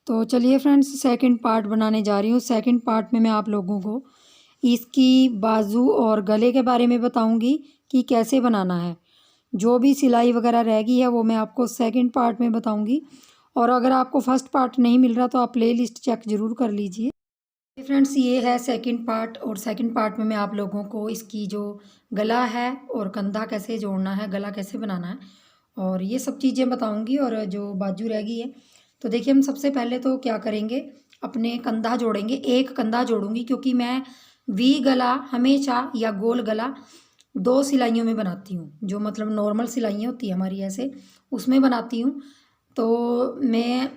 तो चलिए friends, second part बनाने जा रही हूँ। सेकंड पार्ट में मैं आप लोगों को इसकी बाजू और गले के बारे में बताऊंगी कि कैसे बनाना है। जो भी सिलाई वगैरह रह गई है वो मैं आपको सेकंड पार्ट में बताऊंगी। और अगर आपको फर्स्ट पार्ट नहीं मिल रहा तो आप प्ले लिस्ट चेक ज़रूर कर लीजिए। फ्रेंड्स, ये है सेकंड पार्ट और सेकंड पार्ट में मैं आप लोगों को इसकी जो गला है और कंधा कैसे जोड़ना है, गला कैसे बनाना है और ये सब चीज़ें बताऊंगी। और जो बाजू रह गई है तो देखिए, हम सबसे पहले तो क्या करेंगे, अपने कंधा जोड़ेंगे। एक कंधा जोड़ूंगी क्योंकि मैं वी गला हमेशा या गोल गला दो सिलाइयों में बनाती हूँ। जो मतलब नॉर्मल सिलाइयाँ होती है हमारी ऐसे, उसमें बनाती हूँ। तो मैं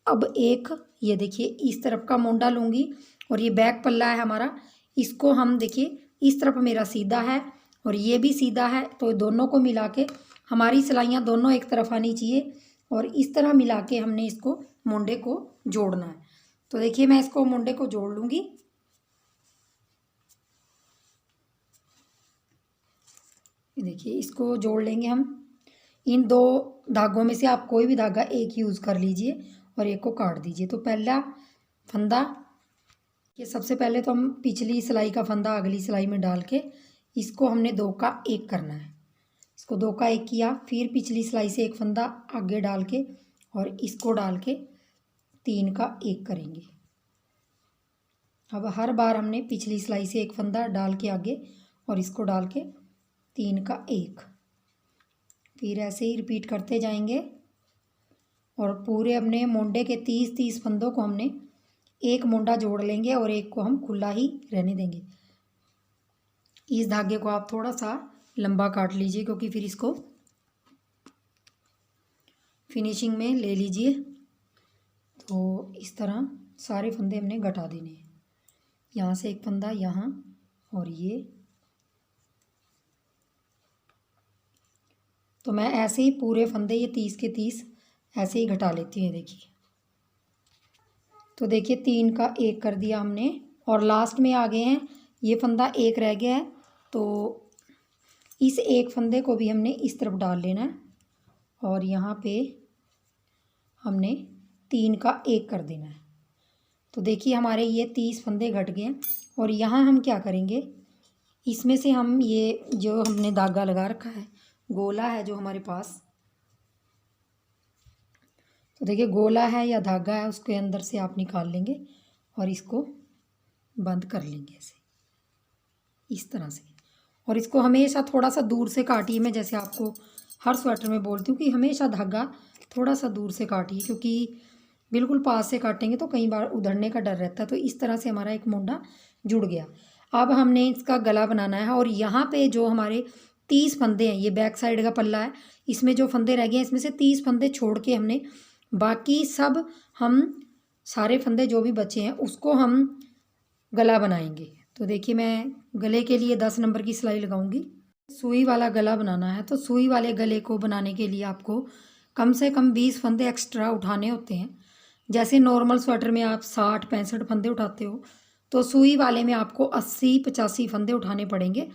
अब एक, ये देखिए, इस तरफ का मोंडा लूँगी और ये बैक पल्ला है हमारा। इसको हम देखिए, इस तरफ मेरा सीधा है और ये भी सीधा है, तो दोनों को मिला के हमारी सिलाइयाँ दोनों एक तरफ आनी चाहिए और इस तरह मिला के हमने इसको मोंडे को जोड़ना है। तो देखिए, मैं इसको मोंडे को जोड़ लूँगी। देखिए, इसको जोड़ लेंगे हम। इन दो धागों में से आप कोई भी धागा एक यूज़ कर लीजिए और एक को काट दीजिए। तो पहला फंदा, ये सबसे पहले तो हम पिछली सिलाई का फंदा अगली सिलाई में डाल के इसको हमने दो का एक करना है। इसको दो का एक किया, फिर पिछली सिलाई से एक फंदा आगे डाल के और इसको डाल के तीन का एक करेंगे। अब हर बार हमने पिछली सिलाई से एक फंदा डाल के आगे और इसको डाल के तीन का एक, फिर ऐसे ही रिपीट करते जाएंगे और पूरे अपने मोंडे के 30-30 फंदों को हमने एक मोंडा जोड़ लेंगे और एक को हम खुला ही रहने देंगे। इस धागे को आप थोड़ा सा लंबा काट लीजिए क्योंकि फिर इसको फिनिशिंग में ले लीजिए। तो इस तरह सारे फंदे हमने घटा देने हैं। यहाँ से एक फंदा यहाँ और ये, तो मैं ऐसे ही पूरे फंदे ये 30 के 30 ऐसे ही घटा लेती हूँ। देखिए, तो देखिए, तीन का एक कर दिया हमने और लास्ट में आ गए हैं। ये फंदा एक रह गया है तो इस एक फंदे को भी हमने इस तरफ डाल लेना है और यहाँ पे हमने तीन का एक कर देना है। तो देखिए, हमारे ये 30 फंदे घट गए हैं और यहाँ हम क्या करेंगे, इसमें से हम ये जो हमने धागा लगा रखा है, गोला है जो हमारे पास, तो देखिए गोला है या धागा है, उसके अंदर से आप निकाल लेंगे और इसको बंद कर लेंगे ऐसे, इस तरह से। और इसको हमेशा थोड़ा सा दूर से काटिए। मैं जैसे आपको हर स्वेटर में बोलती हूँ कि हमेशा धागा थोड़ा सा दूर से काटिए, क्योंकि बिल्कुल पास से काटेंगे तो कई बार उधड़ने का डर रहता है। तो इस तरह से हमारा एक मोंडा जुड़ गया। अब हमने इसका गला बनाना है और यहाँ पे जो हमारे 30 फंदे हैं, ये बैक साइड का पल्ला है, इसमें जो फंदे रह गए हैं इसमें से 30 फंदे छोड़ के हमने बाकी सब, हम सारे फंदे जो भी बचे हैं उसको हम गला बनाएंगे। तो देखिए, मैं गले के लिए 10 नंबर की सिलाई लगाऊंगी। सुई वाला गला बनाना है तो सुई वाले गले को बनाने के लिए आपको कम से कम 20 फंदे एक्स्ट्रा उठाने होते हैं। जैसे नॉर्मल स्वेटर में आप 60-65 फंदे उठाते हो, तो सुई वाले में आपको 80-85 फंदे उठाने पड़ेंगे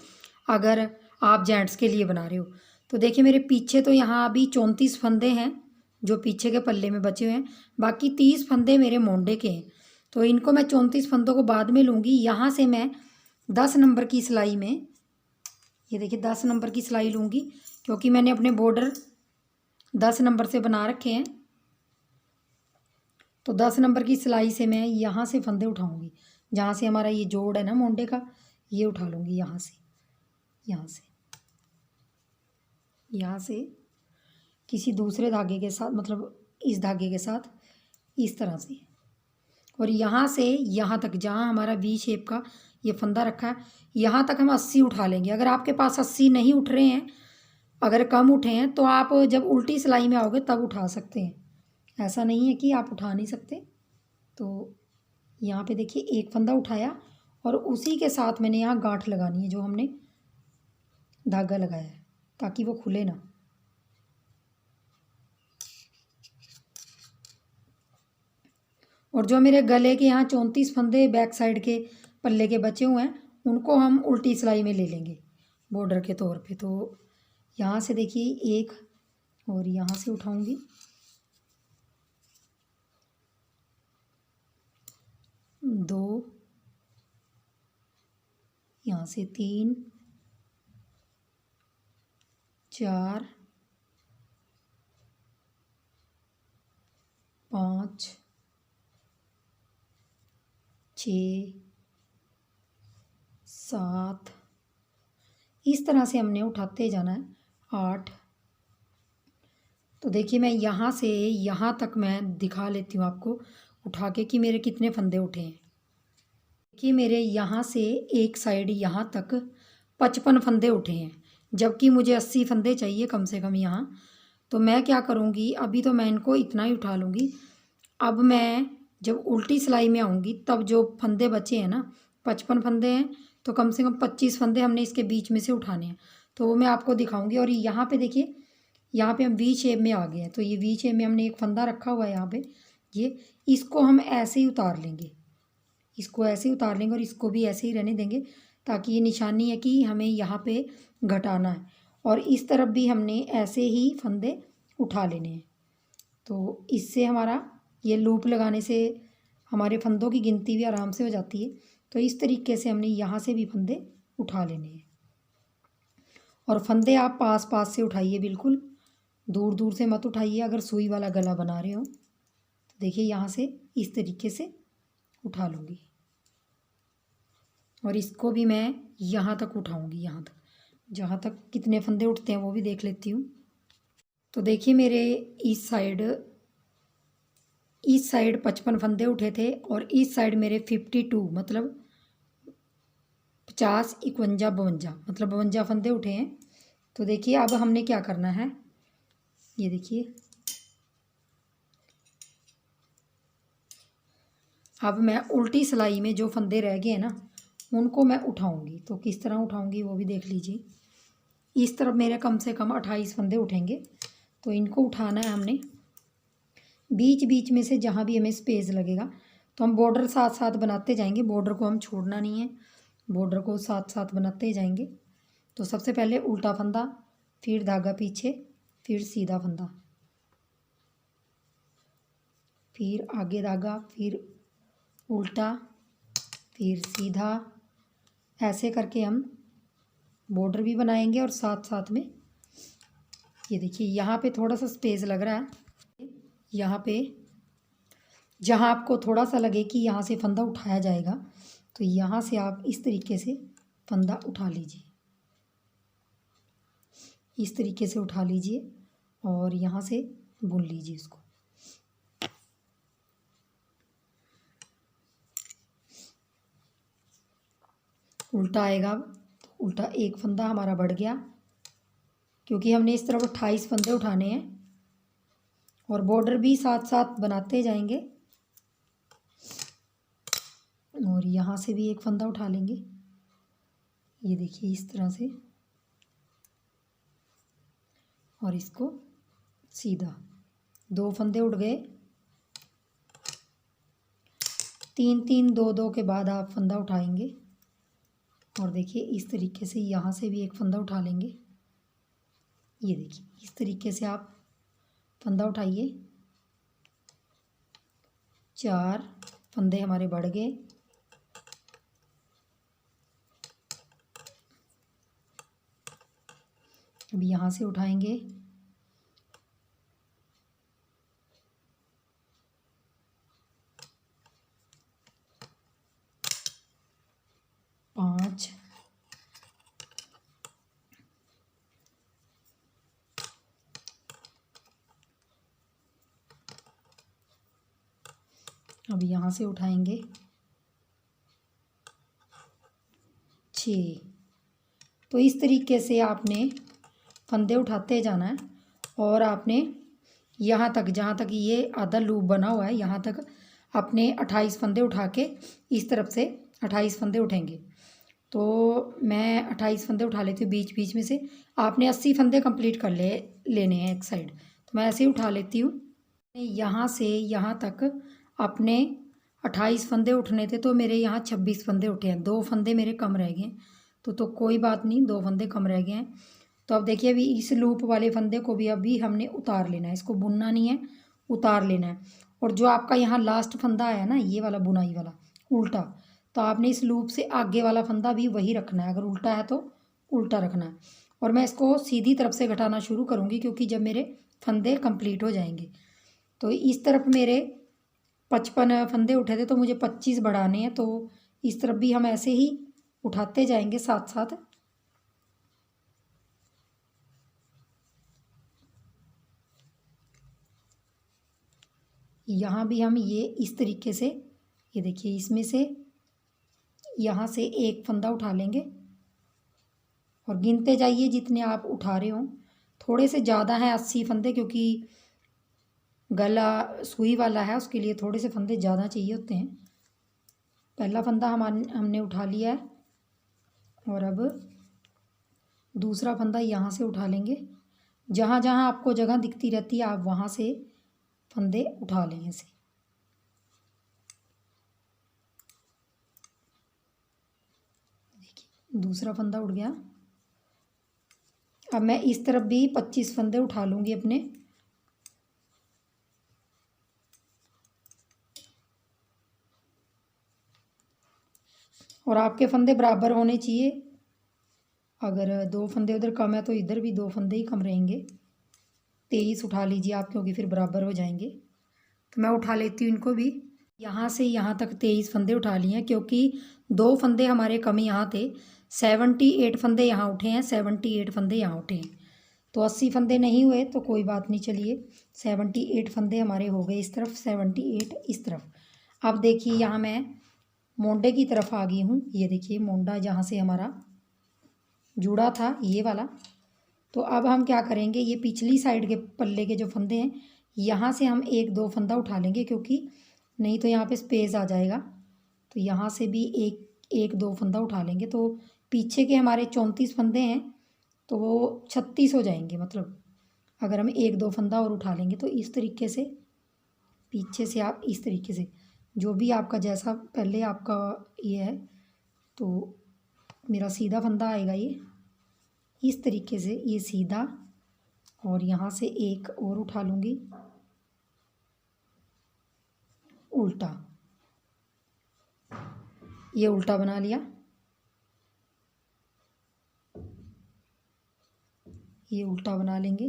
अगर आप जेंट्स के लिए बना रहे हो। तो देखिए, मेरे पीछे तो यहाँ अभी 34 फंदे हैं जो पीछे के पल्ले में बचे हुए हैं, बाकी 30 फंदे मेरे मोंडे के हैं। तो इनको मैं 34 फंदों को बाद में लूँगी। यहाँ से मैं 10 नंबर की सिलाई में, ये देखिए 10 नंबर की सिलाई लूँगी क्योंकि मैंने अपने बॉर्डर 10 नंबर से बना रखे हैं। तो 10 नंबर की सिलाई से मैं यहाँ से फंदे उठाऊँगी, जहाँ से हमारा ये जोड़ है ना मोंडे का, ये उठा लूँगी यहाँ से, यहाँ से, यहाँ से किसी दूसरे धागे के साथ, मतलब इस धागे के साथ इस तरह से, और यहाँ से यहाँ तक जहाँ हमारा वी शेप का ये फंदा रखा है, यहाँ तक हम 80 उठा लेंगे। अगर आपके पास 80 नहीं उठ रहे हैं, अगर कम उठे हैं, तो आप जब उल्टी सिलाई में आओगे तब उठा सकते हैं। ऐसा नहीं है कि आप उठा नहीं सकते। तो यहाँ पे देखिए, एक फंदा उठाया और उसी के साथ मैंने यहाँ गांठ लगानी है जो हमने धागा लगाया है, ताकि वो खुले ना। और जो मेरे गले के यहाँ 34 फंदे बैक साइड के पल्ले के बचे हुए हैं, उनको हम उल्टी सिलाई में ले लेंगे बॉर्डर के तौर पे। तो यहाँ से देखिए एक, और यहाँ से उठाऊंगी 2, यहाँ से 3, 4, 5, 6, 7, इस तरह से हमने उठाते जाना है। 8। तो देखिए मैं यहाँ से यहाँ तक मैं दिखा लेती हूँ आपको उठा के कि मेरे कितने फंदे उठे हैं। देखिए मेरे यहाँ से एक साइड यहाँ तक 55 फंदे उठे हैं, जबकि मुझे 80 फंदे चाहिए कम से कम यहाँ। तो मैं क्या करूँगी, अभी तो मैं इनको इतना ही उठा लूँगी। अब मैं जब उल्टी सिलाई में आऊँगी तब जो फंदे बचे हैं ना, 55 फंदे हैं, तो कम से कम 25 फंदे हमने इसके बीच में से उठाने हैं। तो वो मैं आपको दिखाऊंगी। और यहाँ पे देखिए, यहाँ पे हम वी शेप में आ गए हैं। तो ये वी शेप में हमने एक फंदा रखा हुआ है यहाँ पे, ये इसको हम ऐसे ही उतार लेंगे, इसको ऐसे ही उतार लेंगे और इसको भी ऐसे ही रहने देंगे, ताकि ये निशानी है कि हमें यहाँ पे घटाना है। और इस तरफ भी हमने ऐसे ही फंदे उठा लेने हैं। तो इससे हमारा ये लूप लगाने से हमारे फंदों की गिनती भी आराम से हो जाती है। तो इस तरीके से हमने यहाँ से भी फंदे उठा लेने हैं। और फंदे आप पास पास से उठाइए, बिल्कुल दूर दूर से मत उठाइए। अगर सुई वाला गला बना रहे हो तो देखिए यहाँ से इस तरीके से उठा लूँगी और इसको भी मैं यहाँ तक उठाऊँगी, यहाँ तक, जहाँ तक कितने फंदे उठते हैं वो भी देख लेती हूँ। तो देखिए मेरे इस साइड 55 फंदे उठे थे और इस साइड मेरे 52 मतलब 50, 51, 52 मतलब 52 फंदे उठे हैं। तो देखिए अब हमने क्या करना है, ये देखिए अब मैं उल्टी सिलाई में जो फंदे रह गए हैं ना उनको मैं उठाऊंगी। तो किस तरह उठाऊंगी वो भी देख लीजिए। इस तरफ मेरे कम से कम 28 फंदे उठेंगे। तो इनको उठाना है हमने बीच बीच में से, जहाँ भी हमें स्पेस लगेगा। तो हम बॉर्डर साथ साथ बनाते जाएंगे, बॉर्डर को हम छोड़ना नहीं है, बॉर्डर को साथ साथ बनाते जाएंगे। तो सबसे पहले उल्टा फंदा, फिर धागा पीछे, फिर सीधा फंदा, फिर आगे धागा, फिर उल्टा, फिर सीधा, ऐसे करके हम बॉर्डर भी बनाएंगे। और साथ साथ में ये देखिए यहाँ पे थोड़ा सा स्पेस लग रहा है, यहाँ पे जहाँ आपको थोड़ा सा लगे कि यहाँ से फंदा उठाया जाएगा तो यहाँ से आप इस तरीके से फंदा उठा लीजिए, इस तरीके से उठा लीजिए और यहाँ से बुन लीजिए इसको। उल्टा आएगा तो उल्टा एक फंदा हमारा बढ़ गया, क्योंकि हमने इस तरफ 28 फंदे उठाने हैं और बॉर्डर भी साथ साथ बनाते जाएंगे। और यहाँ से भी एक फंदा उठा लेंगे, ये देखिए इस तरह से, और इसको सीधा, 2 फंदे उठ गए। 3 3 2 2 के बाद आप फंदा उठाएंगे और देखिए इस तरीके से यहाँ से भी एक फंदा उठा लेंगे। ये देखिए इस तरीके से आप फंदा उठाइए। 4 फंदे हमारे बढ़ गए। अब यहाँ से उठाएंगे, पाँच, अब यहाँ से उठाएंगे 6। तो इस तरीके से आपने फंदे उठाते जाना है और आपने यहाँ तक, जहाँ तक ये आधा लूप बना हुआ है, यहाँ तक अपने 28 फंदे उठा के इस तरफ से 28 फंदे उठेंगे। तो मैं 28 फंदे उठा लेती हूँ बीच बीच में से। आपने 80 फंदे कंप्लीट कर लेने हैं एक साइड। तो मैं ऐसे ही उठा लेती हूँ। यहाँ से यहाँ तक अपने 28 फंदे उठने थे, तो मेरे यहाँ 26 फंदे उठे हैं। 2 फंदे मेरे कम रह गए हैं, तो कोई बात नहीं, 2 फंदे कम रह गए हैं। तो अब देखिए अभी इस लूप वाले फंदे को भी अभी हमने उतार लेना है, इसको बुनना नहीं है, उतार लेना है। और जो आपका यहाँ लास्ट फंदा आया ना, ये वाला बुनाई वाला, उल्टा, तो आपने इस लूप से आगे वाला फंदा भी वही रखना है, अगर उल्टा है तो उल्टा रखना है। और मैं इसको सीधी तरफ से घटाना शुरू करूँगी क्योंकि जब मेरे फंदे कंप्लीट हो जाएंगे, तो इस तरफ मेरे 55 फंदे उठे थे तो मुझे 25 बढ़ाने हैं, तो इस तरफ भी हम ऐसे ही उठाते जाएंगे साथ साथ। यहाँ भी हम ये इस तरीके से, ये देखिए इसमें से यहाँ से एक फंदा उठा लेंगे और गिनते जाइए जितने आप उठा रहे हो। थोड़े से ज़्यादा हैं 80 फंदे, क्योंकि गला सुई वाला है, उसके लिए थोड़े से फंदे ज़्यादा चाहिए होते हैं। पहला फंदा हमने उठा लिया है और अब दूसरा फंदा यहाँ से उठा लेंगे। जहाँ जहाँ आपको जगह दिखती रहती है आप वहाँ से फंदे उठा लें ऐसे। देखिए दूसरा फंदा उठ गया। अब मैं इस तरफ भी 25 फंदे उठा लूँगी अपने। और आपके फंदे बराबर होने चाहिए, अगर 2 फंदे उधर कम है तो इधर भी 2 फंदे ही कम रहेंगे। 23 उठा लीजिए आप, क्योंकि फिर बराबर हो जाएंगे। तो मैं उठा लेती हूँ इनको भी। यहाँ से यहाँ तक 23 फंदे उठा लिए हैं, क्योंकि 2 फंदे हमारे कम यहाँ थे। 78 फंदे यहाँ उठे हैं, 78 फंदे यहाँ उठे हैं, तो 80 फंदे नहीं हुए तो कोई बात नहीं। चलिए 78 फंदे हमारे हो गए इस तरफ, 78 इस तरफ। अब देखिए यहाँ मैं मोंडे की तरफ आ गई हूँ। ये देखिए मोंडा जहाँ से हमारा जुड़ा था ये वाला। तो अब हम क्या करेंगे, ये पिछली साइड के पल्ले के जो फंदे हैं यहाँ से हम 1-2 फंदा उठा लेंगे, क्योंकि नहीं तो यहाँ पे स्पेस आ जाएगा। तो यहाँ से भी 1-2 फंदा उठा लेंगे, तो पीछे के हमारे 34 फंदे हैं तो वो 36 हो जाएंगे। मतलब अगर हम 1-2 फंदा और उठा लेंगे तो इस तरीके से पीछे से आप इस तरीके से, जो भी आपका जैसा पहले आपका ये है, तो मेरा सीधा फंदा आएगा ये इस तरीके से, ये सीधा। और यहाँ से एक और उठा लूँगी उल्टा, ये उल्टा बना लिया। ये उल्टा बना लेंगे।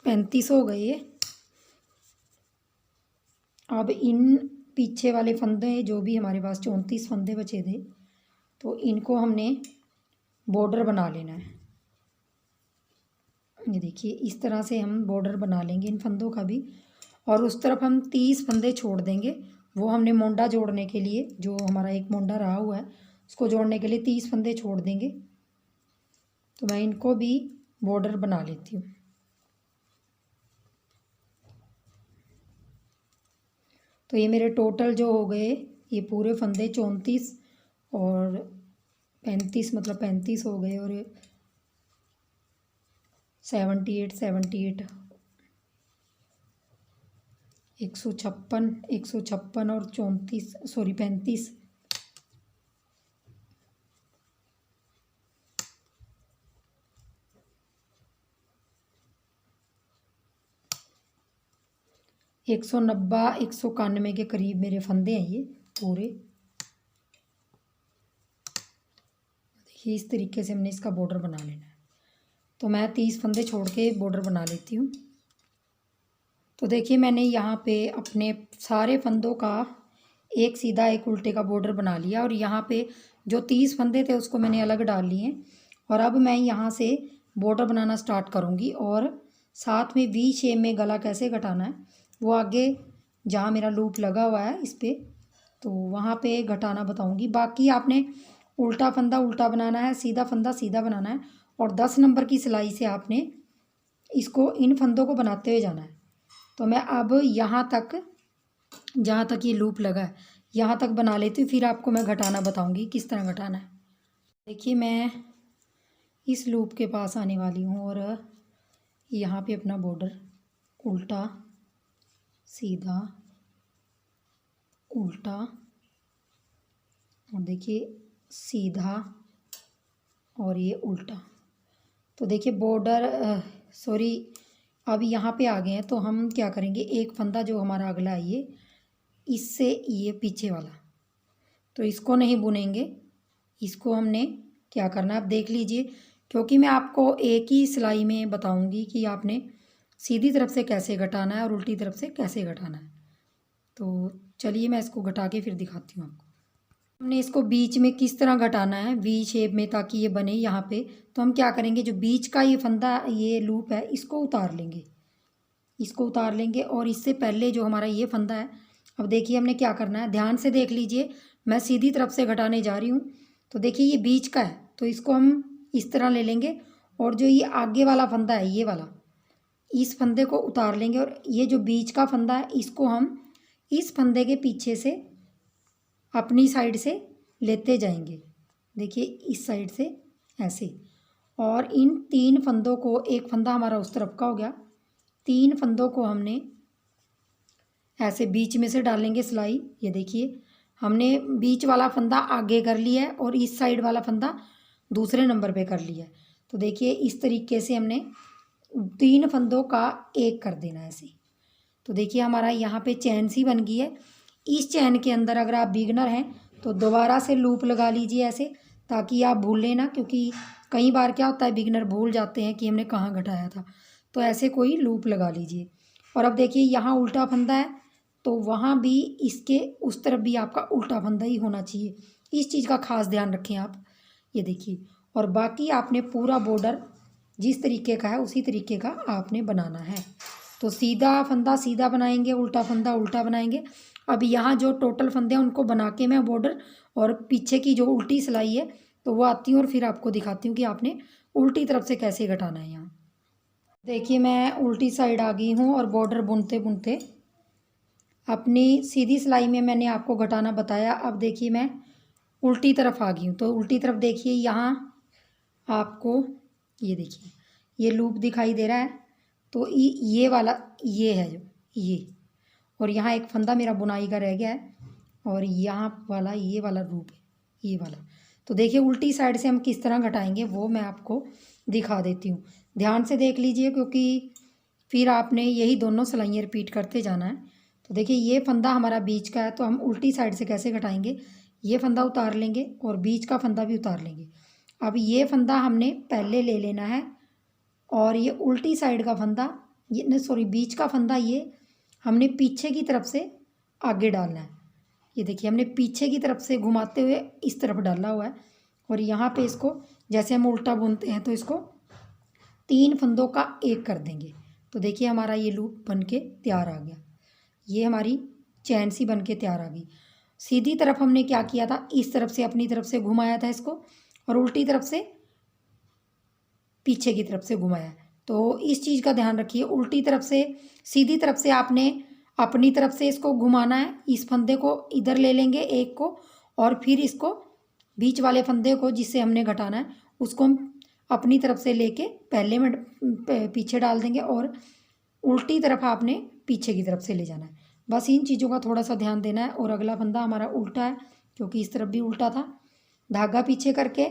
35 हो गए ये। अब इन पीछे वाले फंदे जो भी हमारे पास 34 फंदे बचे थे, तो इनको हमने बॉर्डर बना लेना है। ये देखिए इस तरह से हम बॉर्डर बना लेंगे इन फंदों का भी। और उस तरफ हम 30 फंदे छोड़ देंगे, वो हमने मोंडा जोड़ने के लिए, जो हमारा एक मोंडा रहा हुआ है उसको जोड़ने के लिए 30 फंदे छोड़ देंगे। तो मैं इनको भी बॉर्डर बना लेती हूँ। तो ये मेरे टोटल जो हो गए ये पूरे फंदे 34 और 35, मतलब 35 हो गए। और 78 156 और 34, सॉरी 35। एक 191 के करीब मेरे फंदे हैं ये पूरे। देखिए इस तरीके से हमने इसका बॉर्डर बना लेना है। तो मैं 30 फंदे छोड़ के बॉर्डर बना लेती हूँ। तो देखिए मैंने यहाँ पे अपने सारे फंदों का एक सीधा एक उल्टे का बॉर्डर बना लिया, और यहाँ पे जो 30 फंदे थे उसको मैंने अलग डाल लिए हैं। और अब मैं यहाँ से बॉर्डर बनाना स्टार्ट करूँगी, और साथ में वी शेप में गला कैसे घटाना है वो आगे जहाँ मेरा लूप लगा हुआ है इस पर, तो वहाँ पे घटाना बताऊँगी। बाकी आपने उल्टा फंदा उल्टा बनाना है, सीधा फंदा सीधा बनाना है, और 10 नंबर की सिलाई से आपने इसको इन फंदों को बनाते हुए जाना है। तो मैं अब यहाँ तक, जहाँ तक ये लूप लगा है यहाँ तक बना लेती हूँ, फिर आपको मैं घटाना बताऊँगी किस तरह घटाना है। देखिए मैं इस लूप के पास आने वाली हूँ, और यहाँ पे अपना बॉर्डर उल्टा सीधा उल्टा, और देखिए सीधा और ये उल्टा। तो देखिए बॉर्डर सॉरी अब यहाँ पे आ गए हैं। तो हम क्या करेंगे, एक फंदा जो हमारा अगला है इससे ये पीछे वाला, तो इसको नहीं बुनेंगे, इसको हमने क्या करना है आप देख लीजिए, क्योंकि मैं आपको एक ही सिलाई में बताऊंगी कि आपने सीधी तरफ से कैसे घटाना है और उल्टी तरफ से कैसे घटाना है। तो चलिए मैं इसको घटा के फिर दिखाती हूँ आपको। हमने इसको बीच में किस तरह घटाना है वी शेप में, ताकि ये बने यहाँ पे। तो हम क्या करेंगे, जो बीच का ये फंदा ये लूप है इसको उतार लेंगे, इसको उतार लेंगे। और इससे पहले जो हमारा ये फंदा है, अब देखिए हमने क्या करना है, ध्यान से देख लीजिए, मैं सीधी तरफ से घटाने जा रही हूँ। तो देखिए ये बीच का है, तो इसको हम इस तरह ले लेंगे, और जो ये आगे वाला फंदा है ये वाला, इस फंदे को उतार लेंगे, और ये जो बीच का फंदा है इसको हम इस फंदे के पीछे से अपनी साइड से लेते जाएंगे। देखिए इस साइड से ऐसे, और इन 3 फंदों को, एक फंदा हमारा उस तरफ का हो गया, 3 फंदों को हमने ऐसे बीच में से डालेंगे सिलाई। ये देखिए हमने बीच वाला फंदा आगे कर लिया है और इस साइड वाला फंदा दूसरे नंबर पे कर लिया है। तो देखिए इस तरीके से हमने 3 फंदों का एक कर देना है ऐसे। तो देखिए हमारा यहाँ पे चैन सी बन गई है। इस चैन के अंदर अगर आप बिगनर हैं तो दोबारा से लूप लगा लीजिए ऐसे, ताकि आप भूलें ना, क्योंकि कई बार क्या होता है बिगनर भूल जाते हैं कि हमने कहाँ घटाया था। तो ऐसे कोई लूप लगा लीजिए। और अब देखिए यहाँ उल्टा फंदा है, तो वहाँ भी इसके उस तरफ भी आपका उल्टा फंदा ही होना चाहिए। इस चीज़ का खास ध्यान रखें आप। ये देखिए, और बाकी आपने पूरा बॉर्डर जिस तरीके का है उसी तरीके का आपने बनाना है। तो सीधा फंदा सीधा बनाएंगे, उल्टा फंदा उल्टा बनाएंगे। अब यहाँ जो टोटल फंदे हैं उनको बना के मैं बॉर्डर और पीछे की जो उल्टी सिलाई है तो वो आती हूँ और फिर आपको दिखाती हूँ कि आपने उल्टी तरफ से कैसे घटाना है। यहाँ देखिए मैं उल्टी साइड आ गई हूँ और बॉर्डर बुनते बुनते अपनी सीधी सिलाई में मैंने आपको घटाना बताया। अब देखिए मैं उल्टी तरफ आ गई हूँ। तो उल्टी तरफ देखिए यहाँ आपको ये देखिए ये लूप दिखाई दे रहा है। तो ये वाला ये है जो ये, और यहाँ एक फंदा मेरा बुनाई का रह गया है, और यहाँ वाला ये वाला लूप है ये वाला। तो देखिए उल्टी साइड से हम किस तरह घटाएंगे वो मैं आपको दिखा देती हूँ। ध्यान से देख लीजिए, क्योंकि फिर आपने यही दोनों सिलाइयाँ रिपीट करते जाना है। तो देखिए ये फंदा हमारा बीच का है, तो हम उल्टी साइड से कैसे घटाएंगे, ये फंदा उतार लेंगे और बीच का फंदा भी उतार लेंगे। अब ये फंदा हमने पहले ले लेना है, और ये उल्टी साइड का फंदा ये सॉरी बीच का फंदा ये हमने पीछे की तरफ से आगे डालना है। ये देखिए हमने पीछे की तरफ से घुमाते हुए इस तरफ डाला हुआ है, और यहाँ पे इसको जैसे हम उल्टा बुनते हैं तो इसको 3 फंदों का एक कर देंगे। तो देखिए हमारा ये लूप बन के तैयार आ गया, ये हमारी चैन सी बन के तैयार आ गई। सीधी तरफ हमने क्या किया था, इस तरफ से अपनी तरफ से घुमाया था इसको, और उल्टी तरफ से पीछे की तरफ से घुमाया। तो इस चीज़ का ध्यान रखिए, उल्टी तरफ से सीधी तरफ से आपने अपनी तरफ से इसको घुमाना है। इस फंदे को इधर ले लेंगे एक को, और फिर इसको बीच वाले फंदे को जिससे हमने घटाना है उसको हम अपनी तरफ से लेके पहले में पीछे डाल देंगे, और उल्टी तरफ आपने पीछे की तरफ से ले जाना है। बस इन चीज़ों का थोड़ा सा ध्यान देना है। और अगला फंदा हमारा उल्टा है, क्योंकि इस तरफ भी उल्टा था, धागा पीछे करके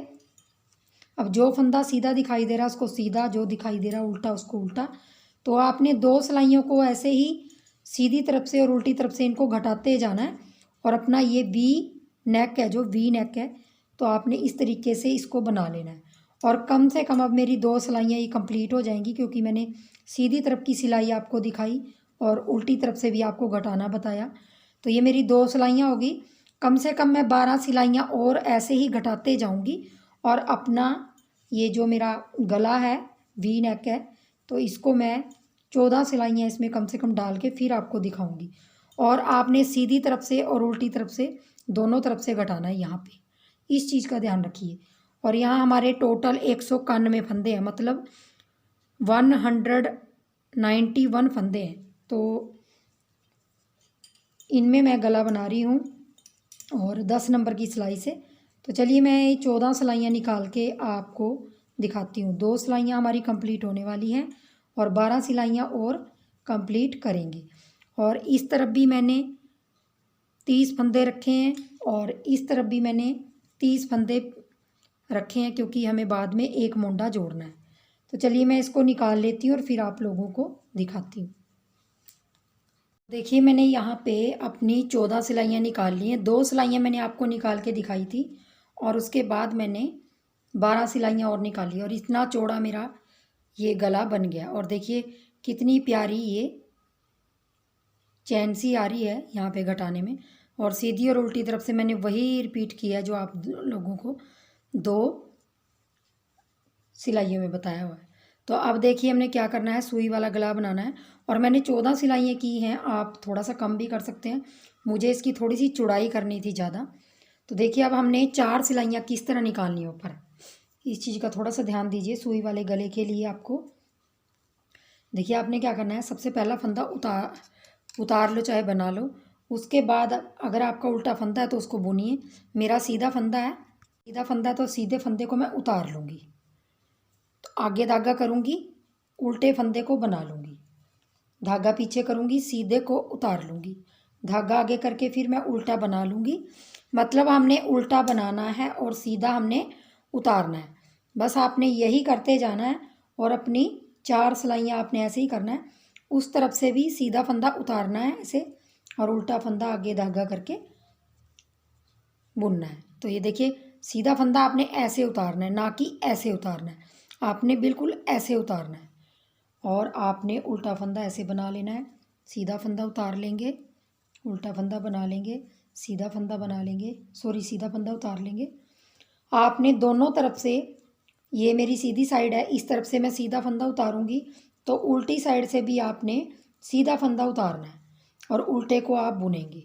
अब जो फंदा सीधा दिखाई दे रहा है उसको सीधा, जो दिखाई दे रहा है उल्टा उसको उल्टा। तो आपने 2 सिलाइयों को ऐसे ही सीधी तरफ से और उल्टी तरफ से इनको घटाते जाना है। और अपना ये वी नेक है, जो वी नेक है, तो आपने इस तरीके से इसको बना लेना है। और कम से कम अब मेरी 2 सिलाइयाँ ये कंप्लीट हो जाएंगी, क्योंकि मैंने सीधी तरफ की सिलाई आपको दिखाई और उल्टी तरफ से भी आपको घटाना बताया। तो ये मेरी 2 सिलाइयाँ होगी। कम से कम मैं 12 सिलाइयाँ और ऐसे ही घटाते जाऊँगी। और अपना ये जो मेरा गला है वी नेक है, तो इसको मैं 14 सिलाइयाँ इसमें कम से कम डाल के फिर आपको दिखाऊंगी। और आपने सीधी तरफ से और उल्टी तरफ से दोनों तरफ से घटाना है यहाँ पे, इस चीज़ का ध्यान रखिए। और यहाँ हमारे टोटल 191 फंदे हैं, मतलब 191 फंदे हैं। तो इनमें मैं गला बना रही हूँ और 10 नंबर की सिलाई से। तो चलिए मैं 14 सिलाइयाँ निकाल के आपको दिखाती हूँ। 2 सिलाइयाँ हमारी कंप्लीट होने वाली हैं और 12 सिलाइयाँ और कंप्लीट करेंगे। और इस तरफ भी मैंने 30 फंदे रखे हैं और इस तरफ भी मैंने 30 फंदे रखे हैं, क्योंकि हमें बाद में एक मोंडा जोड़ना है। तो चलिए मैं इसको निकाल लेती हूँ और फिर आप लोगों को दिखाती हूँ। देखिए मैंने यहाँ पे अपनी 14 सिलाइयाँ निकाल ली हैं। 2 सिलाइयाँ मैंने आपको निकाल के दिखाई थी और उसके बाद मैंने 12 सिलाइयाँ और निकाली और इतना चौड़ा मेरा ये गला बन गया। और देखिए कितनी प्यारी ये चैन सी आ रही है यहाँ पे घटाने में। और सीधी और उल्टी तरफ से मैंने वही रिपीट किया जो आप लोगों को 2 सिलाइयों में बताया हुआ है। तो अब देखिए हमने क्या करना है, सुई वाला गला बनाना है। और मैंने 14 सिलाइयाँ की हैं, आप थोड़ा सा कम भी कर सकते हैं, मुझे इसकी थोड़ी सी चौड़ाई करनी थी ज़्यादा। तो देखिए अब हमने 4 सिलाइयाँ किस तरह निकालनी है ऊपर, इस चीज़ का थोड़ा सा ध्यान दीजिए सुई वाले गले के लिए। आपको देखिए आपने क्या करना है, सबसे पहला फंदा उतार लो चाहे बना लो। उसके बाद अगर आपका उल्टा फंदा है तो उसको बुनिए। मेरा सीधा फंदा है, सीधा फंदा है तो सीधे फंदे को मैं उतार लूँगी। तो आगे धागा करूँगी, उल्टे फंदे को बना लूँगी, धागा पीछे करूँगी, सीधे को उतार लूँगी, धागा आगे करके फिर मैं उल्टा बना लूँगी। मतलब हमने उल्टा बनाना है और सीधा हमने उतारना है। बस आपने यही करते जाना है और अपनी 4 सिलाइयाँ आपने ऐसे ही करना है। उस तरफ से भी सीधा फंदा उतारना है ऐसे और उल्टा फंदा आगे धागा करके बुनना है। तो ये देखिए सीधा फंदा आपने ऐसे उतारना है, ना कि ऐसे उतारना है, आपने बिल्कुल ऐसे उतारना है। और आपने उल्टा फंदा ऐसे बना लेना है, सीधा फंदा उतार लेंगे, उल्टा फंदा बना लेंगे, सीधा फंदा बना लेंगे, सीधा फंदा उतार लेंगे। आपने दोनों तरफ से, ये मेरी सीधी साइड है, इस तरफ से मैं सीधा फंदा उतारूंगी तो उल्टी साइड से भी आपने सीधा फंदा उतारना है और उल्टे को आप बुनेंगे।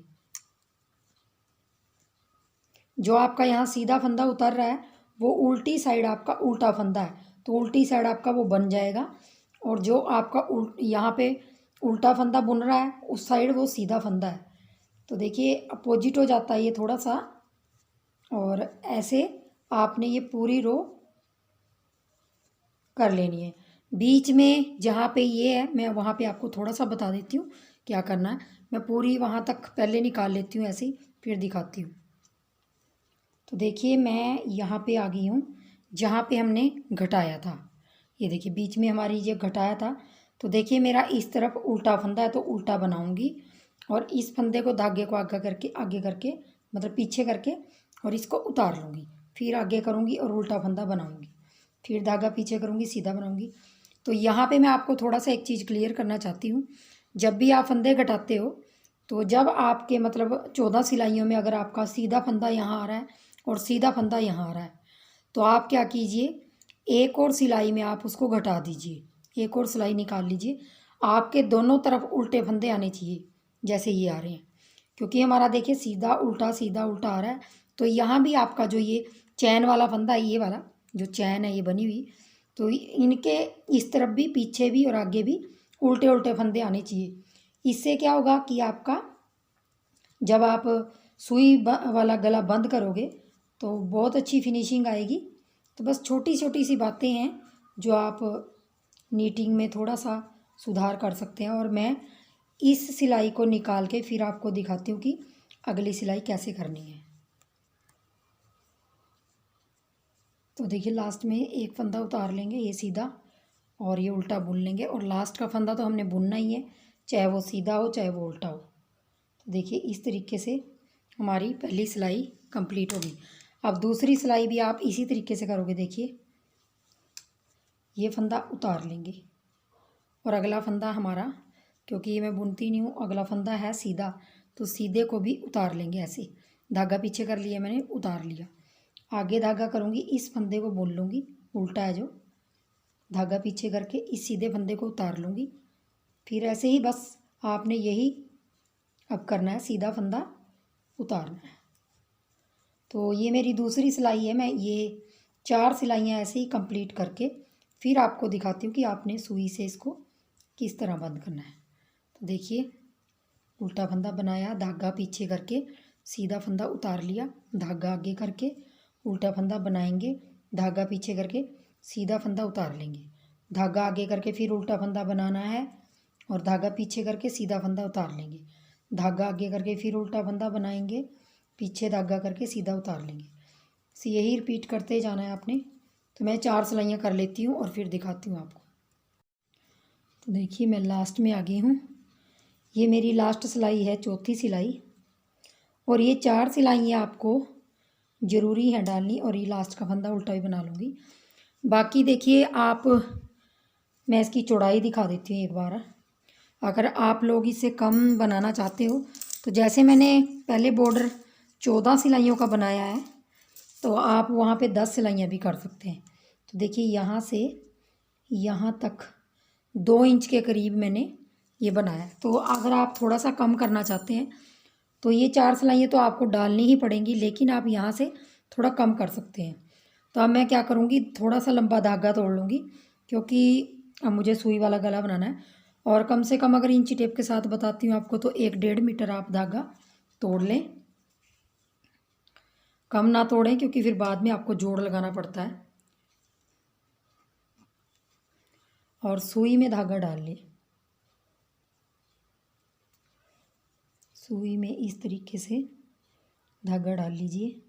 जो आपका यहाँ सीधा फंदा उतर रहा है वो उल्टी साइड आपका उल्टा फंदा है, तो उल्टी साइड आपका वो बन जाएगा। और जो आपका यहाँ पे उल्टा फंदा बुन रहा है उस साइड वो सीधा फंदा है। तो देखिए अपोजिट हो जाता है ये थोड़ा सा। और ऐसे आपने ये पूरी रो कर लेनी है। बीच में जहाँ पे ये है मैं वहाँ पे आपको थोड़ा सा बता देती हूँ क्या करना है। मैं पूरी वहाँ तक पहले निकाल लेती हूँ ऐसे ही, फिर दिखाती हूँ। तो देखिए मैं यहाँ पे आ गई हूँ जहाँ पे हमने घटाया था। ये देखिए बीच में हमारी ये घटाया था। तो देखिए मेरा इस तरफ उल्टा फंदा है तो उल्टा बनाऊँगी और इस फंदे को धागे को आगे करके मतलब पीछे करके और इसको उतार लूँगी, फिर आगे करूँगी और उल्टा फंदा बनाऊँगी, फिर धागा पीछे करूँगी, सीधा बनाऊँगी। तो यहाँ पे मैं आपको थोड़ा सा एक चीज़ क्लियर करना चाहती हूँ। जब भी आप फंदे घटाते हो तो जब आपके मतलब 14 सिलाइयों में अगर आपका सीधा फंदा यहाँ आ रहा है और सीधा फंदा यहाँ आ रहा है तो आप क्या कीजिए, एक और सिलाई में आप उसको घटा दीजिए, एक और सिलाई निकाल लीजिए। आपके दोनों तरफ उल्टे फंदे आने चाहिए जैसे ये आ रहे हैं, क्योंकि हमारा देखिए सीधा उल्टा आ रहा है। तो यहाँ भी आपका जो ये चैन वाला फंदा है, ये वाला जो चैन है ये बनी हुई, तो इनके इस तरफ भी पीछे भी और आगे भी उल्टे उल्टे फंदे आने चाहिए। इससे क्या होगा कि आपका जब आप सुई वाला गला बंद करोगे तो बहुत अच्छी फिनिशिंग आएगी। तो बस छोटी छोटी सी बातें हैं जो आप नीटिंग में थोड़ा सा सुधार कर सकते हैं। और मैं इस सिलाई को निकाल के फिर आपको दिखाती हूँ कि अगली सिलाई कैसे करनी है। तो देखिए लास्ट में एक फंदा उतार लेंगे ये सीधा और ये उल्टा बुन लेंगे और लास्ट का फंदा तो हमने बुनना ही है, चाहे वो सीधा हो चाहे वो उल्टा हो। तो देखिए इस तरीके से हमारी पहली सिलाई कंप्लीट होगी। अब दूसरी सिलाई भी आप इसी तरीके से करोगे। देखिए ये फंदा उतार लेंगे और अगला फंदा हमारा, क्योंकि ये मैं बुनती नहीं हूँ, अगला फंदा है सीधा तो सीधे को भी उतार लेंगे। ऐसे धागा पीछे कर लिया मैंने, उतार लिया, आगे धागा करूँगी, इस फंदे को बुन लूँगी, उल्टा है जो, धागा पीछे करके इस सीधे फंदे को उतार लूँगी। फिर ऐसे ही बस आपने यही अब करना है, सीधा फंदा उतारना है। तो ये मेरी दूसरी सिलाई है। मैं ये 4 सिलाइयाँ ऐसे ही कंप्लीट करके फिर आपको दिखाती हूँ कि आपने सुई से इसको किस तरह बंद करना है। तो देखिए उल्टा फंदा बनाया, धागा पीछे करके सीधा फंदा उतार लिया, धागा आगे करके उल्टा फंदा बनाएंगे, धागा पीछे करके सीधा फंदा उतार लेंगे, धागा आगे करके फिर उल्टा फंदा बनाना है और धागा पीछे करके सीधा फंदा उतार लेंगे, धागा आगे करके फिर उल्टा फंदा बनाएंगे, पीछे धागा करके सीधा उतार लेंगे। तो यही रिपीट करते जाना है आपने। तो मैं 4 सिलाइयाँ कर लेती हूँ और फिर दिखाती हूँ आपको। तो देखिए मैं लास्ट में आ गई हूँ। ये मेरी लास्ट सिलाई है, चौथी सिलाई। और ये 4 सिलाइयाँ आपको ज़रूरी है डालनी, और ये लास्ट का फंदा उल्टा भी बना लूँगी। बाकी देखिए आप, मैं इसकी चौड़ाई दिखा देती हूँ एक बार। अगर आप लोग इसे कम बनाना चाहते हो तो जैसे मैंने पहले बॉर्डर 14 सिलाइयों का बनाया है, तो आप वहाँ पे 10 सिलाइयाँ भी कर सकते हैं। तो देखिए यहाँ से यहाँ तक 2 इंच के करीब मैंने ये बनाया है। तो अगर आप थोड़ा सा कम करना चाहते हैं तो ये 4 सिलाइयाँ तो आपको डालनी ही पड़ेंगी, लेकिन आप यहाँ से थोड़ा कम कर सकते हैं। तो अब मैं क्या करूँगी, थोड़ा सा लंबा धागा तोड़ लूँगी, क्योंकि अब मुझे सुई वाला गला बनाना है। और कम से कम, अगर इंची टेप के साथ बताती हूँ आपको, तो 1-1.5 मीटर आप धागा तोड़ लें। कम ना तोड़ें, क्योंकि फिर बाद में आपको जोड़ लगाना पड़ता है। और सुई में धागा डाल लें। सुई में इस तरीके से धागा डाल लीजिए।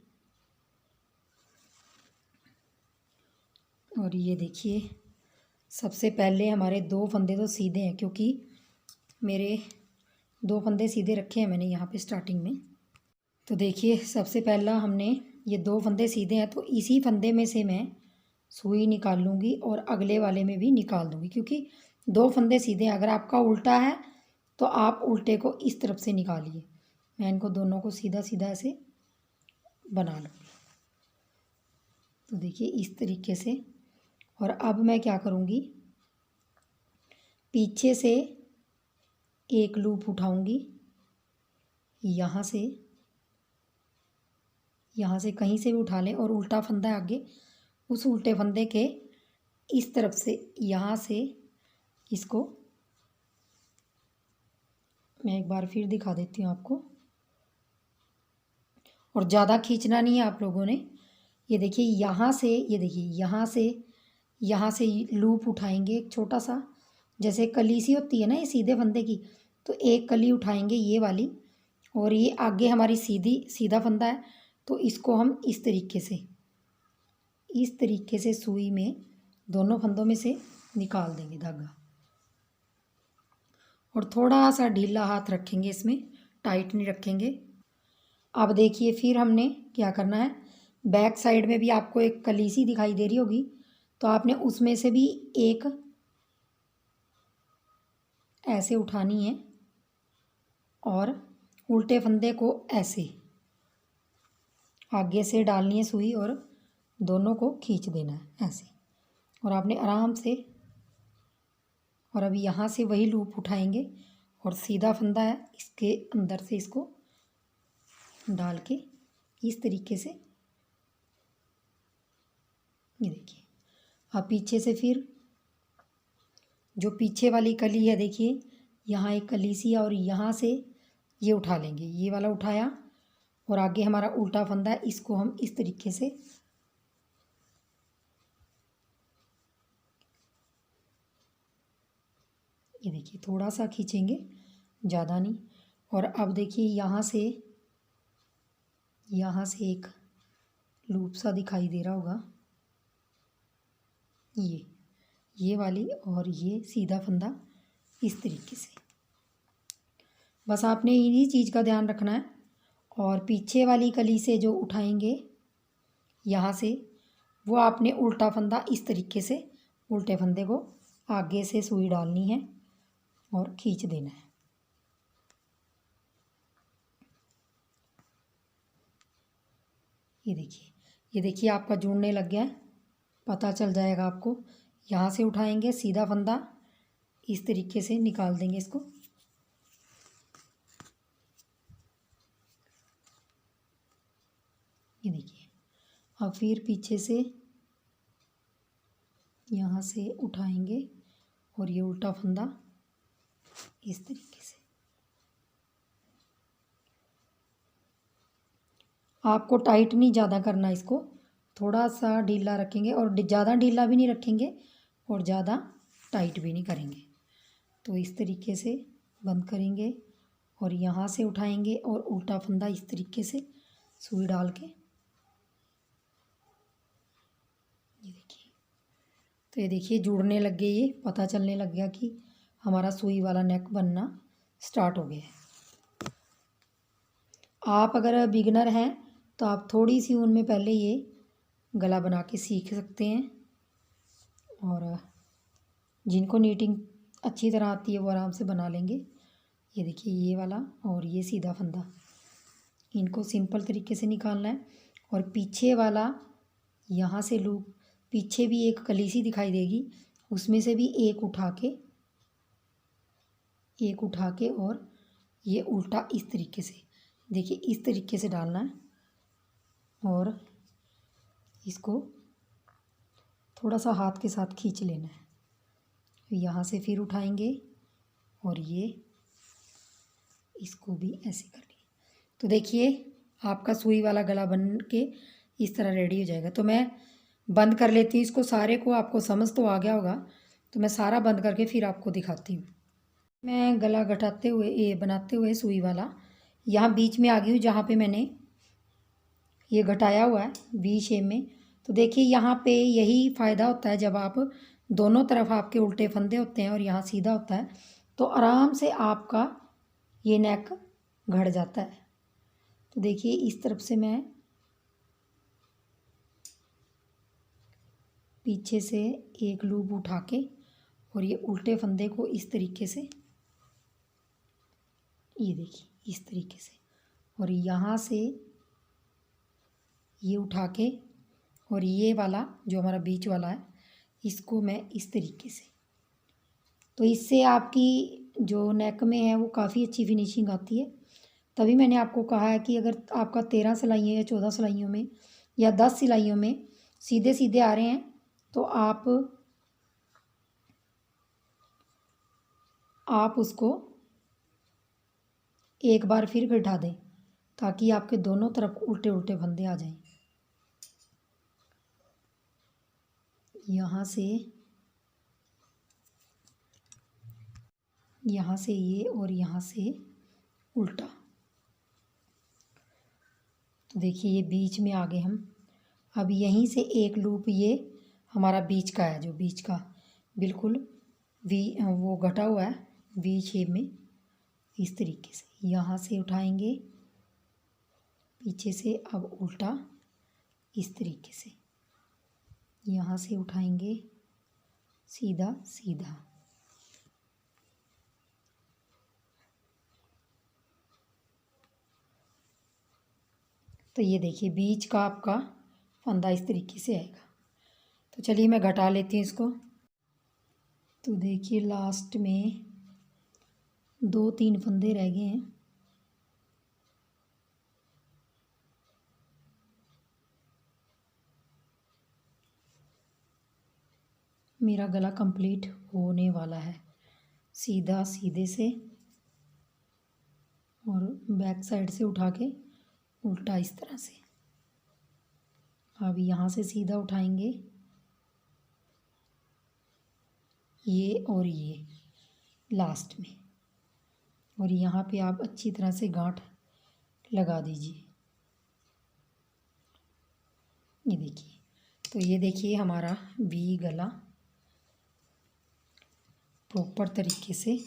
और ये देखिए, सबसे पहले हमारे 2 फंदे तो सीधे हैं, क्योंकि मेरे 2 फंदे सीधे रखे हैं मैंने यहाँ पे स्टार्टिंग में। तो देखिए सबसे पहला हमने ये 2 फंदे सीधे हैं, तो इसी फंदे में से मैं सुई निकाल लूँगी और अगले वाले में भी निकाल दूँगी, क्योंकि 2 फंदे सीधे हैं। अगर आपका उल्टा है तो आप उल्टे को इस तरफ से निकालिए। मैं इनको दोनों को सीधा सीधा ऐसे बना लूँगी। तो देखिए इस तरीके से। और अब मैं क्या करूँगी, पीछे से एक लूप उठाऊँगी, यहाँ से कहीं से भी उठा लें, और उल्टा फंदा आगे, उस उल्टे फंदे के इस तरफ से, यहाँ से इसको मैं एक बार फिर दिखा देती हूँ आपको। और ज़्यादा खींचना नहीं है आप लोगों ने। ये देखिए यहाँ से, ये देखिए यहाँ से लूप उठाएंगे एक छोटा सा, जैसे कली सी होती है ना ये सीधे फंदे की, तो एक कली उठाएंगे ये वाली, और ये आगे हमारी सीधा फंदा है, तो इसको हम इस तरीके से सुई में दोनों फंदों में से निकाल देंगे धागा। और थोड़ा सा ढीला हाथ रखेंगे, इसमें टाइट नहीं रखेंगे। अब देखिए फिर हमने क्या करना है, बैक साइड में भी आपको एक कली सी दिखाई दे रही होगी, तो आपने उसमें से भी एक ऐसे उठानी है, और उल्टे फंदे को ऐसे आगे से डालनी है सुई, और दोनों को खींच देना है ऐसे। और आपने आराम से, और अभी यहाँ से वही लूप उठाएंगे, और सीधा फंदा है इसके अंदर से इसको डाल के इस तरीके से, ये देखिए। अब पीछे से फिर जो पीछे वाली कली है, देखिए यहाँ एक कली सी है, और यहाँ से ये उठा लेंगे, ये वाला उठाया, और आगे हमारा उल्टा फंदा है, इसको हम इस तरीके से ये देखिए थोड़ा सा खींचेंगे, ज़्यादा नहीं। और अब देखिए यहाँ से एक लूप सा दिखाई दे रहा होगा, ये वाली, और ये सीधा फंदा इस तरीके से। बस आपने इन्हीं चीज़ का ध्यान रखना है। और पीछे वाली कली से जो उठाएंगे यहाँ से, वो आपने उल्टा फंदा इस तरीके से, उल्टे फंदे को आगे से सुई डालनी है और खींच देना है। ये देखिए आपका जुड़ने लग गया है, पता चल जाएगा आपको। यहाँ से उठाएंगे सीधा फंदा, इस तरीके से निकाल देंगे इसको। ये देखिए। अब फिर पीछे से यहाँ से उठाएंगे, और ये उल्टा फंदा इस तरीके से। आपको टाइट नहीं ज़्यादा करना, इसको थोड़ा सा ढीला रखेंगे, और ज़्यादा ढीला भी नहीं रखेंगे और ज़्यादा टाइट भी नहीं करेंगे। तो इस तरीके से बंद करेंगे, और यहाँ से उठाएंगे, और उल्टा फंदा इस तरीके से सुई डाल के, ये देखिए। तो ये देखिए जुड़ने लग गए, ये पता चलने लग गया कि हमारा सुई वाला नेक बनना स्टार्ट हो गया है। आप अगर बिगनर हैं तो आप थोड़ी सी ऊन में पहले ये गला बना के सीख सकते हैं, और जिनको नीटिंग अच्छी तरह आती है वो आराम से बना लेंगे। ये देखिए ये वाला और ये सीधा फंदा, इनको सिंपल तरीके से निकालना है। और पीछे वाला यहाँ से लूप, पीछे भी एक कली सी दिखाई देगी, उसमें से भी एक उठा के और ये उल्टा इस तरीके से, देखिए इस तरीके से डालना है। और इसको थोड़ा सा हाथ के साथ खींच लेना है। यहाँ से फिर उठाएंगे और ये इसको भी ऐसे कर लिए। तो देखिए आपका सुई वाला गला बन के इस तरह रेडी हो जाएगा। तो मैं बंद कर लेती हूँ इसको सारे को, आपको समझ तो आ गया होगा। तो मैं सारा बंद करके फिर आपको दिखाती हूँ। मैं गला घटाते हुए ये बनाते हुए सुई वाला यहाँ बीच में आ गई हूँ, जहाँ पे मैंने ये घटाया हुआ है वी शेप में। तो देखिए यहाँ पे यही फ़ायदा होता है, जब आप दोनों तरफ आपके उल्टे फंदे होते हैं और यहाँ सीधा होता है तो आराम से आपका ये नेक घट जाता है। तो देखिए इस तरफ से मैं पीछे से एक लूप उठा के और ये उल्टे फंदे को इस तरीके से, ये देखिए इस तरीके से, और यहाँ से ये उठा के और ये वाला जो हमारा बीच वाला है इसको मैं इस तरीके से, तो इससे आपकी जो नेक में है वो काफ़ी अच्छी फिनिशिंग आती है। तभी मैंने आपको कहा है कि अगर आपका 13 सिलाइयों या 14 सिलाइयों में या 10 सिलाइयों में सीधे सीधे आ रहे हैं तो आप उसको एक बार फिर घटा दें, ताकि आपके दोनों तरफ उल्टे उल्टे फंदे आ जाएं। यहाँ से ये और यहाँ से उल्टा। तो देखिए ये बीच में आ गए हम। अब यहीं से एक लूप ये हमारा बीच का है, जो बीच का बिल्कुल वी वो घटा हुआ है वी शेप में, इस तरीके से यहाँ से उठाएंगे पीछे से, अब उल्टा इस तरीके से यहाँ से उठाएंगे सीधा सीधा। तो ये देखिए बीच का आपका फंदा इस तरीके से आएगा। तो चलिए मैं घटा लेती हूँ इसको। तो देखिए लास्ट में 2-3 फंदे रह गए हैं। मेरा गला कंप्लीट होने वाला है, सीधा सीधे से और बैक साइड से उठा के उल्टा इस तरह से। अब यहाँ से सीधा उठाएंगे ये और ये लास्ट में, और यहाँ पे आप अच्छी तरह से गांठ लगा दीजिए। ये देखिए, तो ये देखिए हमारा वी गला प्रॉपर तरीके से।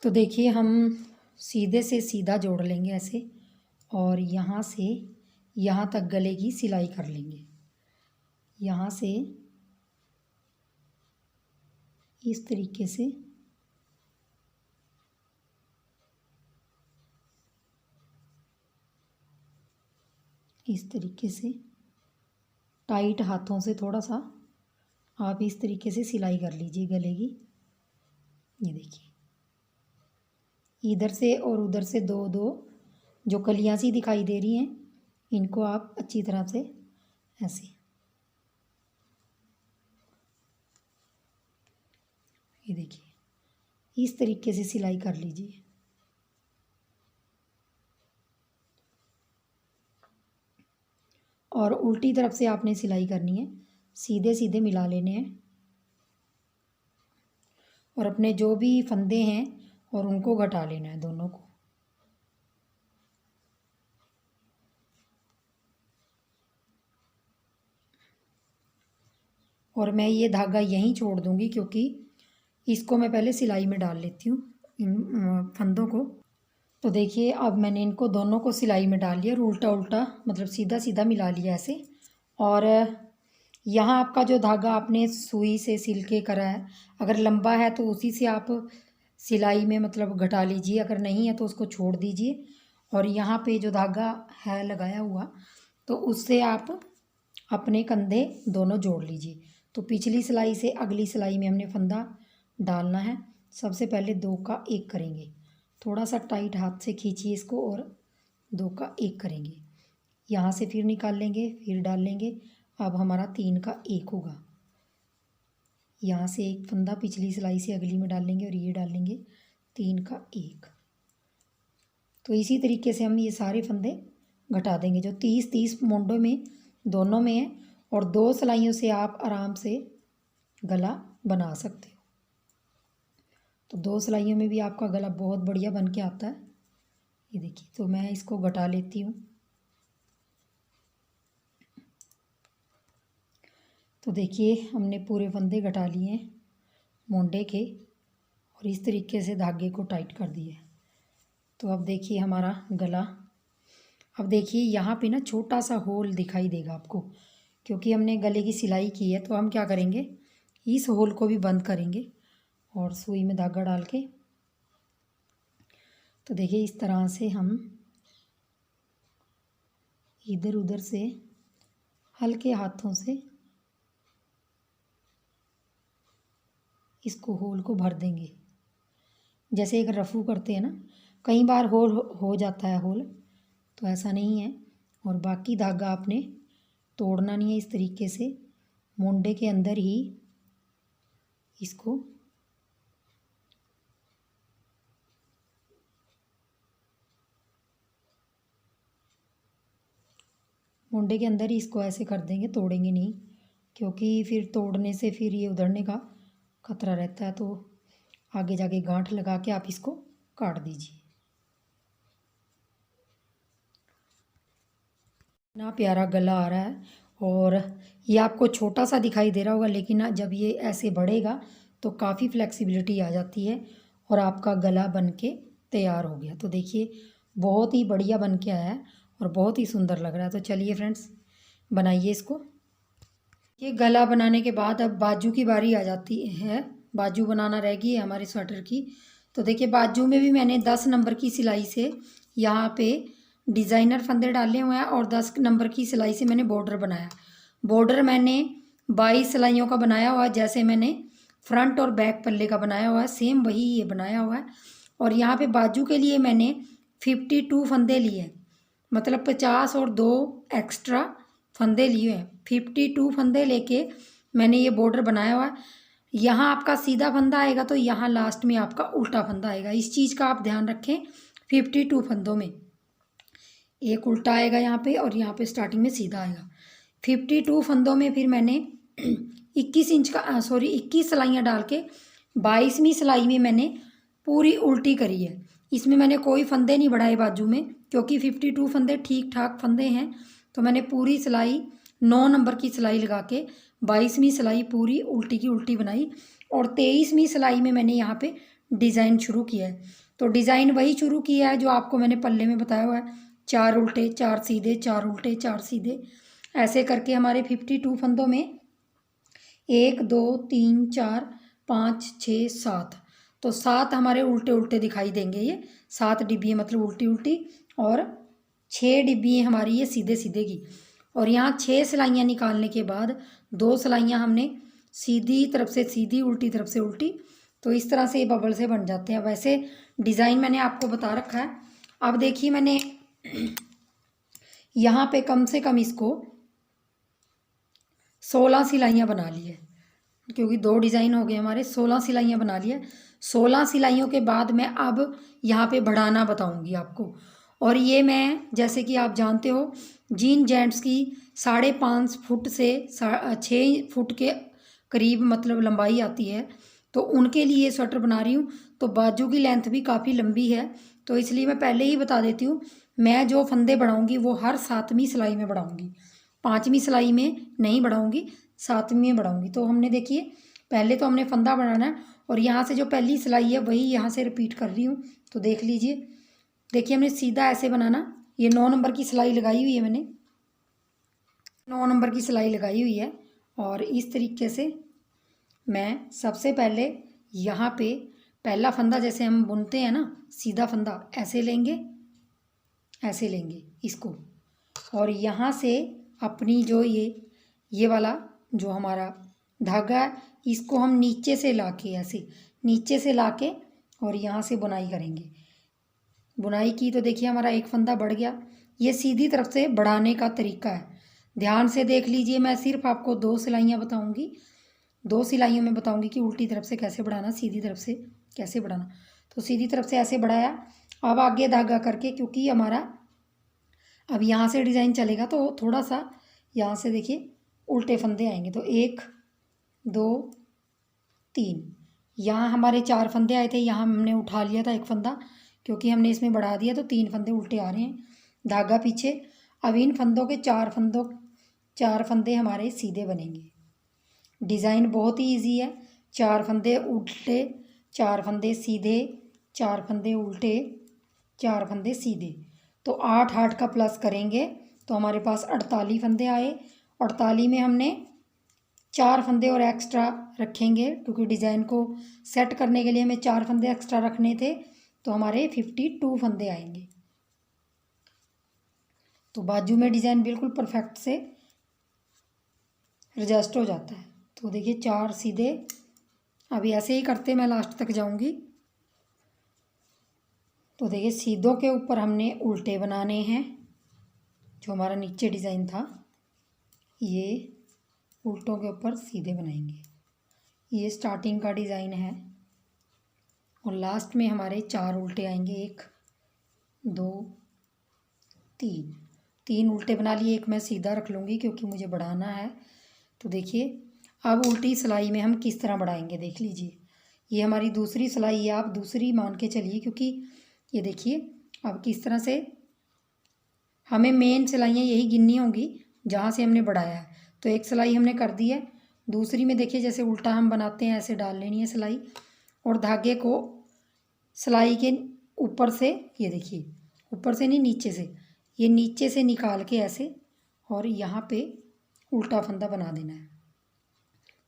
तो देखिए हम सीधे से सीधा जोड़ लेंगे ऐसे, और यहाँ से यहाँ तक गले की सिलाई कर लेंगे। यहाँ से इस तरीके से टाइट हाथों से थोड़ा सा आप इस तरीके से सिलाई कर लीजिए गले की। ये देखिए इधर से और उधर से दो दो जो कलियां सी दिखाई दे रही हैं, इनको आप अच्छी तरह से ऐसे, ये देखिए इस तरीके से सिलाई कर लीजिए। और उल्टी तरफ से आपने सिलाई करनी है, सीधे सीधे मिला लेने हैं, और अपने जो भी फंदे हैं और उनको घटा लेना है दोनों को। और मैं ये धागा यहीं छोड़ दूँगी, क्योंकि इसको मैं पहले सिलाई में डाल लेती हूँ, इन फंदों को। तो देखिए अब मैंने इनको दोनों को सिलाई में डाल लिया और उल्टा उल्टा मतलब सीधा सीधा मिला लिया ऐसे। और यहाँ आपका जो धागा आपने सुई से सिल के करा है, अगर लंबा है तो उसी से आप सिलाई में मतलब घटा लीजिए, अगर नहीं है तो उसको छोड़ दीजिए। और यहाँ पे जो धागा है लगाया हुआ, तो उससे आप अपने कंधे दोनों जोड़ लीजिए। तो पिछली सिलाई से अगली सिलाई में हमने फंदा डालना है। सबसे पहले 2 का 1 करेंगे, थोड़ा सा टाइट हाथ से खींचिए इसको और 2 का 1 करेंगे। यहाँ से फिर निकाल लेंगे, फिर डाल लेंगे। अब हमारा 3 का 1 होगा। यहाँ से एक फंदा पिछली सिलाई से अगली में डाल लेंगे और ये डाल लेंगे 3 का 1। तो इसी तरीके से हम ये सारे फंदे घटा देंगे जो 30-30 मोंडों में दोनों में है। और 2 सिलाइयों से आप आराम से गला बना सकते हो। तो 2 सिलाइयों में भी आपका गला बहुत बढ़िया बन के आता है। ये देखिए, तो मैं इसको घटा लेती हूँ। तो देखिए हमने पूरे फंदे घटा लिए हैं मोंडे के, और इस तरीके से धागे को टाइट कर दिए। तो अब देखिए हमारा गला, अब देखिए यहाँ पे ना छोटा सा होल दिखाई देगा आपको, क्योंकि हमने गले की सिलाई की है। तो हम क्या करेंगे, इस होल को भी बंद करेंगे और सुई में धागा डाल के, तो देखिए इस तरह से हम इधर उधर से हल्के हाथों से इसको होल को भर देंगे, जैसे एक रफू करते हैं ना। कई बार होल हो जाता है होल, तो ऐसा नहीं है। और बाकी धागा आपने तोड़ना नहीं है, इस तरीके से मोंडे के अंदर ही इसको मोंडे के अंदर ही इसको ऐसे कर देंगे, तोड़ेंगे नहीं, क्योंकि फिर तोड़ने से फिर ये उधड़ने का खतरा रहता है। तो आगे जाके गांठ लगा के आप इसको काट दीजिए। इतना प्यारा गला आ रहा है, और ये आपको छोटा सा दिखाई दे रहा होगा, लेकिन जब ये ऐसे बढ़ेगा तो काफ़ी फ्लेक्सिबिलिटी आ जाती है और आपका गला बन के तैयार हो गया। तो देखिए बहुत ही बढ़िया बन के आया है और बहुत ही सुंदर लग रहा है। तो चलिए फ्रेंड्स, बनाइए इसको। ये गला बनाने के बाद अब बाजू की बारी आ जाती है। बाजू बनाना रह गई है हमारे स्वेटर की। तो देखिए बाजू में भी मैंने 10 नंबर की सिलाई से यहाँ पे डिज़ाइनर फंदे डाले हुए हैं, और 10 नंबर की सिलाई से मैंने बॉर्डर बनाया। बॉर्डर मैंने 22 सिलाइयों का बनाया हुआ है, जैसे मैंने फ्रंट और बैक पल्ले का बनाया हुआ है, सेम वही ये बनाया हुआ है। और यहाँ पे बाजू के लिए मैंने 52 फंदे लिए, मतलब 50 और 2 एक्स्ट्रा फंदे लिए हैं। 52 फंदे लेके मैंने ये बॉर्डर बनाया हुआ है। यहाँ आपका सीधा फंदा आएगा तो यहाँ लास्ट में आपका उल्टा फंदा आएगा, इस चीज़ का आप ध्यान रखें। 52 फंदों में एक उल्टा आएगा यहाँ पे, और यहाँ पे स्टार्टिंग में सीधा आएगा। 52 फंदों में फिर मैंने 21 सिलाइयाँ डाल के 22वीं सिलाई में मैंने पूरी उल्टी करी है। इसमें मैंने कोई फंदे नहीं बढ़ाए बाजू में, क्योंकि 52 फंदे ठीक ठाक फंदे हैं। तो मैंने पूरी सिलाई 9 नंबर की सिलाई लगा के 22वीं सिलाई पूरी उल्टी की उल्टी बनाई, और 23वीं सिलाई में मैंने यहाँ पे डिज़ाइन शुरू किया है। तो डिज़ाइन वही शुरू किया है जो आपको मैंने पल्ले में बताया हुआ है, 4 उल्टे 4 सीधे, 4 उल्टे 4 सीधे, ऐसे करके हमारे 52 फंदों में 1 2 3 4 5 6 7, तो 7 हमारे उल्टे उल्टे दिखाई देंगे। ये 7 डिब्बी मतलब उल्टी उल्टी, और 6 डिब्बी हमारी ये सीधे सीधे की। और यहाँ 6 सिलाइयाँ निकालने के बाद 2 सिलाइयाँ हमने सीधी तरफ से सीधी, उल्टी तरफ से उल्टी। तो इस तरह से ये बबल से बन जाते हैं। वैसे डिज़ाइन मैंने आपको बता रखा है। अब देखिए मैंने यहाँ पे कम से कम इसको 16 सिलाइयाँ बना ली है, क्योंकि 2 डिज़ाइन हो गए हमारे। 16 सिलाइयाँ बना ली है। 16 सिलाइयों के बाद मैं अब यहाँ पे बढ़ाना बताऊँगी आपको। और ये मैं, जैसे कि आप जानते हो, जीन जेंट्स की 5.5 फुट से 6 फुट के करीब मतलब लंबाई आती है, तो उनके लिए स्वेटर बना रही हूँ। तो बाजू की लेंथ भी काफ़ी लंबी है, तो इसलिए मैं पहले ही बता देती हूँ, मैं जो फंदे बढ़ाऊँगी वो हर 7वीं सिलाई में बढ़ाऊँगी, 5वीं सिलाई में नहीं बढ़ाऊँगी। सातवीं में बढ़ाऊँगी। तो हमने देखिए पहले तो हमने फंदा बनाना है और यहाँ से जो पहली सिलाई है वही यहाँ से रिपीट कर रही हूँ। तो देख लीजिए, देखिए हमने सीधा ऐसे बनाना, ये 9 नंबर की सिलाई लगाई हुई है मैंने, 9 नंबर की सिलाई लगाई हुई है। और इस तरीके से मैं सबसे पहले यहाँ पे पहला फंदा जैसे हम बुनते हैं ना, सीधा फंदा ऐसे लेंगे, ऐसे लेंगे इसको, और यहाँ से अपनी जो ये वाला जो हमारा धागा है इसको हम नीचे से लाके, ऐसे नीचे से लाके और यहाँ से बुनाई करेंगे। बुनाई की तो देखिए हमारा एक फंदा बढ़ गया। ये सीधी तरफ से बढ़ाने का तरीका है, ध्यान से देख लीजिए। मैं सिर्फ आपको 2 सिलाइयाँ बताऊँगी, 2 सिलाइयों में बताऊँगी कि उल्टी तरफ से कैसे बढ़ाना, सीधी तरफ से कैसे बढ़ाना। तो सीधी तरफ से ऐसे बढ़ाया, अब आगे धागा करके, क्योंकि हमारा अब यहाँ से डिज़ाइन चलेगा तो थोड़ा सा यहाँ से देखिए उल्टे फंदे आएंगे। तो 1 2 3, यहाँ हमारे 4 फंदे आए थे, यहाँ हमने उठा लिया था एक फंदा, क्योंकि हमने इसमें बढ़ा दिया तो 3 फंदे उल्टे आ रहे हैं, धागा पीछे। अब इन फंदों के 4 फंदे हमारे सीधे बनेंगे। डिज़ाइन बहुत ही इजी है, 4 फंदे उल्टे, 4 फंदे सीधे, 4 फंदे उल्टे, 4 फंदे सीधे। तो 8 का प्लस करेंगे तो हमारे पास 48 फंदे आए। 48 में हमने 4 फंदे और एक्स्ट्रा रखेंगे, क्योंकि डिज़ाइन को सेट करने के लिए हमें 4 फंदे एक्स्ट्रा रखने थे, तो हमारे 52 फंदे आएंगे। तो बाजू में डिज़ाइन बिल्कुल परफेक्ट से एडजस्ट हो जाता है। तो देखिए 4 सीधे, अभी ऐसे ही करते मैं लास्ट तक जाऊंगी। तो देखिए सीधों के ऊपर हमने उल्टे बनाने हैं, जो हमारा नीचे डिज़ाइन था ये उल्टों के ऊपर सीधे बनाएंगे। ये स्टार्टिंग का डिज़ाइन है और लास्ट में हमारे 4 उल्टे आएंगे, 1 2 3 उल्टे बना लिए, एक मैं सीधा रख लूँगी क्योंकि मुझे बढ़ाना है। तो देखिए अब उल्टी सिलाई में हम किस तरह बढ़ाएंगे, देख लीजिए। ये हमारी दूसरी सिलाई है, आप दूसरी मान के चलिए, क्योंकि ये देखिए अब किस तरह से हमें मेन सिलाइयाँ यही गिननी होंगी जहाँ से हमने बढ़ाया है। तो एक सिलाई हमने कर दी है, दूसरी में देखिए जैसे उल्टा हम बनाते हैं ऐसे डाल लेनी है सिलाई, और धागे को सिलाई के ऊपर से, ये देखिए ऊपर से नहीं नीचे से, ये नीचे से निकाल के ऐसे और यहाँ पे उल्टा फंदा बना देना है।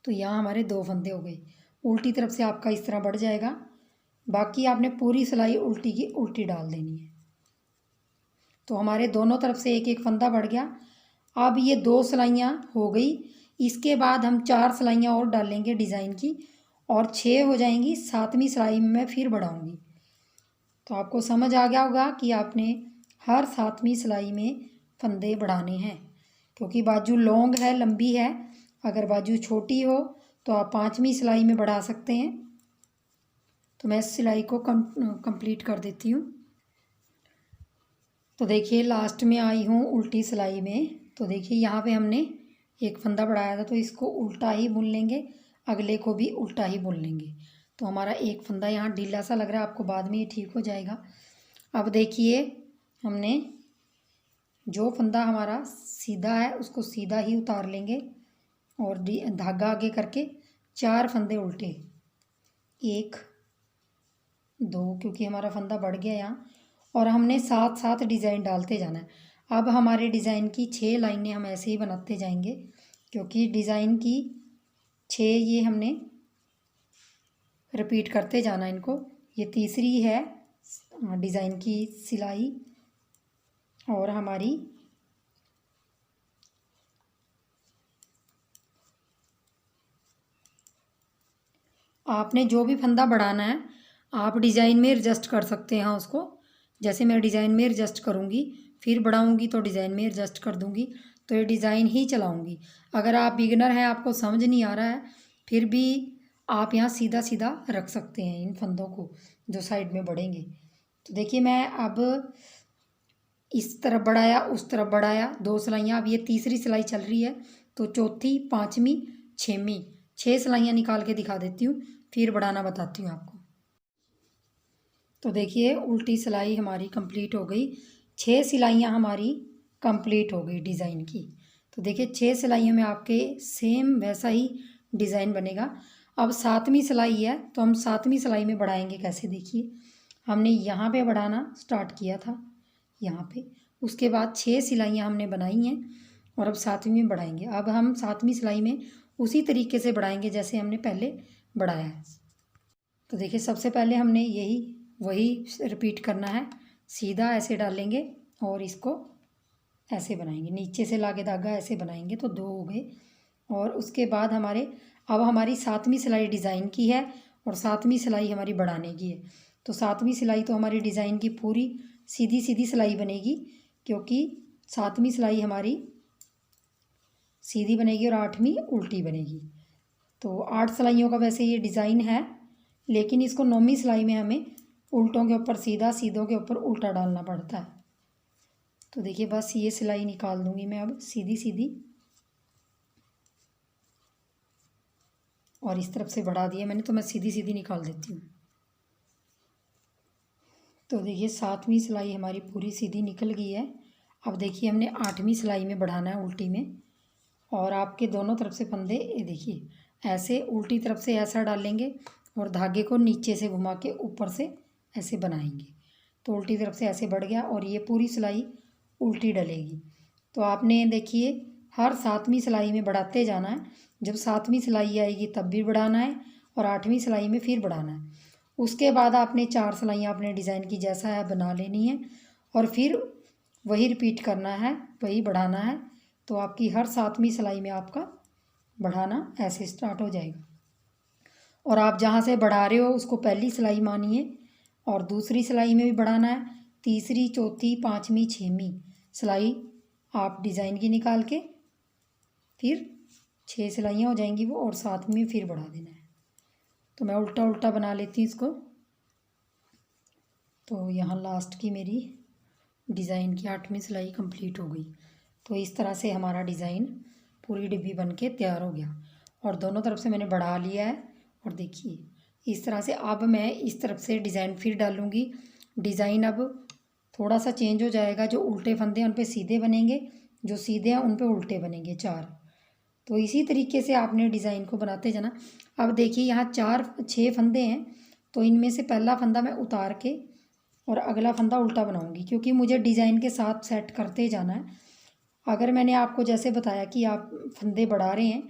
तो यहाँ हमारे 2 फंदे हो गए। उल्टी तरफ से आपका इस तरह बढ़ जाएगा, बाकी आपने पूरी सिलाई उल्टी की उल्टी डाल देनी है। तो हमारे दोनों तरफ से एक एक फंदा बढ़ गया। अब ये 2 सिलाइयाँ हो गई, इसके बाद हम 4 सिलाइयाँ और डालेंगे डिज़ाइन की और 6 हो जाएंगी। 7वीं सिलाई में मैं फिर बढ़ाऊँगी। तो आपको समझ आ गया होगा कि आपने हर 7वीं सिलाई में फंदे बढ़ाने हैं, क्योंकि बाजू लॉन्ग है, लंबी है। अगर बाजू छोटी हो तो आप 5वीं सिलाई में बढ़ा सकते हैं। तो मैं इस सिलाई को कंप्लीट कर देती हूँ। तो देखिए लास्ट में आई हूँ उल्टी सिलाई में। तो देखिए यहाँ पे हमने एक फंदा बढ़ाया था, तो इसको उल्टा ही बुन लेंगे, अगले को भी उल्टा ही बुन लेंगे। तो हमारा एक फंदा यहाँ ढीला सा लग रहा है, आपको बाद में ये ठीक हो जाएगा। अब देखिए हमने जो फंदा हमारा सीधा है उसको सीधा ही उतार लेंगे और धागा आगे करके 4 फंदे उल्टे, 1 2, क्योंकि हमारा फंदा बढ़ गया यहाँ, और हमने साथ साथ डिज़ाइन डालते जाना है। अब हमारे डिज़ाइन की 6 लाइनें हम ऐसे ही बनाते जाएंगे, क्योंकि डिज़ाइन की 6 ये हमने रिपीट करते जाना इनको। ये तीसरी है डिज़ाइन की सिलाई और हमारी आपने जो भी फंदा बढ़ाना है आप डिज़ाइन में एडजस्ट कर सकते हैं उसको। जैसे मैं डिज़ाइन में एडजस्ट करूँगी, फिर बढ़ाऊँगी तो डिज़ाइन में एडजस्ट कर दूँगी, तो ये डिज़ाइन ही चलाऊँगी। अगर आप बिगिनर हैं, आपको समझ नहीं आ रहा है, फिर भी आप यहाँ सीधा सीधा रख सकते हैं इन फंदों को जो साइड में बढ़ेंगे। तो देखिए मैं अब इस तरफ बढ़ाया, उस तरफ बढ़ाया, 2 सिलाइयाँ। अब ये तीसरी सिलाई चल रही है, तो चौथी, 5वीं, 6वीं, 6 सिलाइयाँ निकाल के दिखा देती हूँ, फिर बढ़ाना बताती हूँ आपको। तो देखिए उल्टी सिलाई हमारी कंप्लीट हो गई, 6 सिलाइयाँ हमारी कंप्लीट हो गई डिज़ाइन की। तो देखिए 6 सिलाइयों में आपके सेम वैसा ही डिज़ाइन बनेगा। अब 7वीं सिलाई है, तो हम 7वीं सिलाई में बढ़ाएंगे कैसे, देखिए हमने यहाँ पे बढ़ाना स्टार्ट किया था, यहाँ पे, उसके बाद 6 सिलाइयाँ हमने बनाई हैं और अब 7वीं में बढ़ाएंगे। अब हम 7वीं सिलाई में उसी तरीके से बढ़ाएंगे जैसे हमने पहले बढ़ाया है। तो देखिए सबसे पहले हमने वही रिपीट करना है, सीधा ऐसे डालेंगे और इसको ऐसे बनाएंगे, नीचे से लाके धागा ऐसे बनाएंगे, तो 2 हो गए। और उसके बाद अब हमारी 7वीं सिलाई डिज़ाइन की है और 7वीं सिलाई हमारी बढ़ाने की है। तो 7वीं सिलाई तो हमारी डिज़ाइन की पूरी सीधी सीधी सिलाई बनेगी, क्योंकि 7वीं सिलाई हमारी सीधी बनेगी और 8वीं उल्टी बनेगी। तो 8 सिलाइयों का वैसे ये डिज़ाइन है, लेकिन इसको 9वीं सिलाई में हमें उल्टों के ऊपर सीधा, सीधों के ऊपर उल्टा डालना पड़ता है। तो देखिए बस ये सिलाई निकाल दूंगी मैं अब सीधी सीधी, और इस तरफ से बढ़ा दिया मैंने, तो मैं सीधी सीधी निकाल देती हूँ। तो देखिए 7वीं सिलाई हमारी पूरी सीधी निकल गई है। अब देखिए हमने 8वीं सिलाई में बढ़ाना है उल्टी में, और आपके दोनों तरफ से फंदे ये देखिए ऐसे उल्टी तरफ से ऐसा डालेंगे और धागे को नीचे से घुमा के ऊपर से ऐसे बनाएंगे, तो उल्टी तरफ से ऐसे बढ़ गया और ये पूरी सिलाई उल्टी डलेगी। तो आपने देखिए हर 7वीं सिलाई में बढ़ाते जाना है, जब 7वीं सिलाई आएगी तब भी बढ़ाना है और 8वीं सिलाई में फिर बढ़ाना है। उसके बाद आपने 4 सिलाइयाँ अपने डिज़ाइन की जैसा है बना लेनी है और फिर वही रिपीट करना है, वही बढ़ाना है। तो आपकी हर 7वीं सिलाई में आपका बढ़ाना ऐसे स्टार्ट हो जाएगा, और आप जहाँ से बढ़ा रहे हो उसको पहली सिलाई मानिए और दूसरी सिलाई में भी बढ़ाना है, तीसरी, चौथी, 5वीं, 6वीं सिलाई आप डिज़ाइन की निकाल के फिर 6 सिलाइयाँ हो जाएंगी वो, और 7वीं में फिर बढ़ा देना है। तो मैं उल्टा उल्टा बना लेती हूँ इसको। तो यहाँ लास्ट की मेरी डिज़ाइन की 8वीं सिलाई कंप्लीट हो गई। तो इस तरह से हमारा डिज़ाइन पूरी डिब्बी बन के तैयार हो गया, और दोनों तरफ से मैंने बढ़ा लिया है। और देखिए इस तरह से अब मैं इस तरफ से डिज़ाइन फिर डालूँगी। डिज़ाइन अब थोड़ा सा चेंज हो जाएगा, जो उल्टे फंदे हैं उन पे सीधे बनेंगे, जो सीधे हैं उन पे उल्टे बनेंगे 4। तो इसी तरीके से आपने डिज़ाइन को बनाते जाना। अब देखिए यहाँ 6 फंदे हैं, तो इनमें से पहला फंदा मैं उतार के और अगला फंदा उल्टा बनाऊंगी, क्योंकि मुझे डिज़ाइन के साथ सेट करते जाना है। अगर मैंने आपको जैसे बताया कि आप फंदे बढ़ा रहे हैं,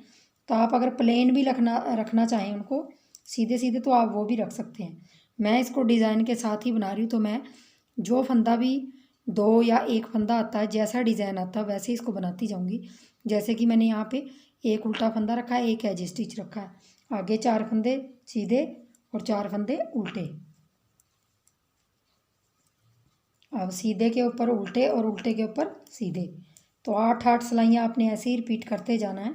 तो आप अगर प्लेन भी रखना चाहें उनको सीधे सीधे, तो आप वो भी रख सकते हैं। मैं इसको डिज़ाइन के साथ ही बना रही हूँ, तो मैं जो फंदा भी 2 या 1 फंदा आता है, जैसा डिज़ाइन आता है वैसे इसको बनाती जाऊँगी। जैसे कि मैंने यहाँ पे एक उल्टा फंदा रखा है, एक एज स्टिच रखा है, आगे 4 फंदे सीधे और 4 फंदे उल्टे। अब सीधे के ऊपर उल्टे और उल्टे के ऊपर सीधे, तो 8 सिलाइयाँ आपने ऐसे ही रिपीट करते जाना है।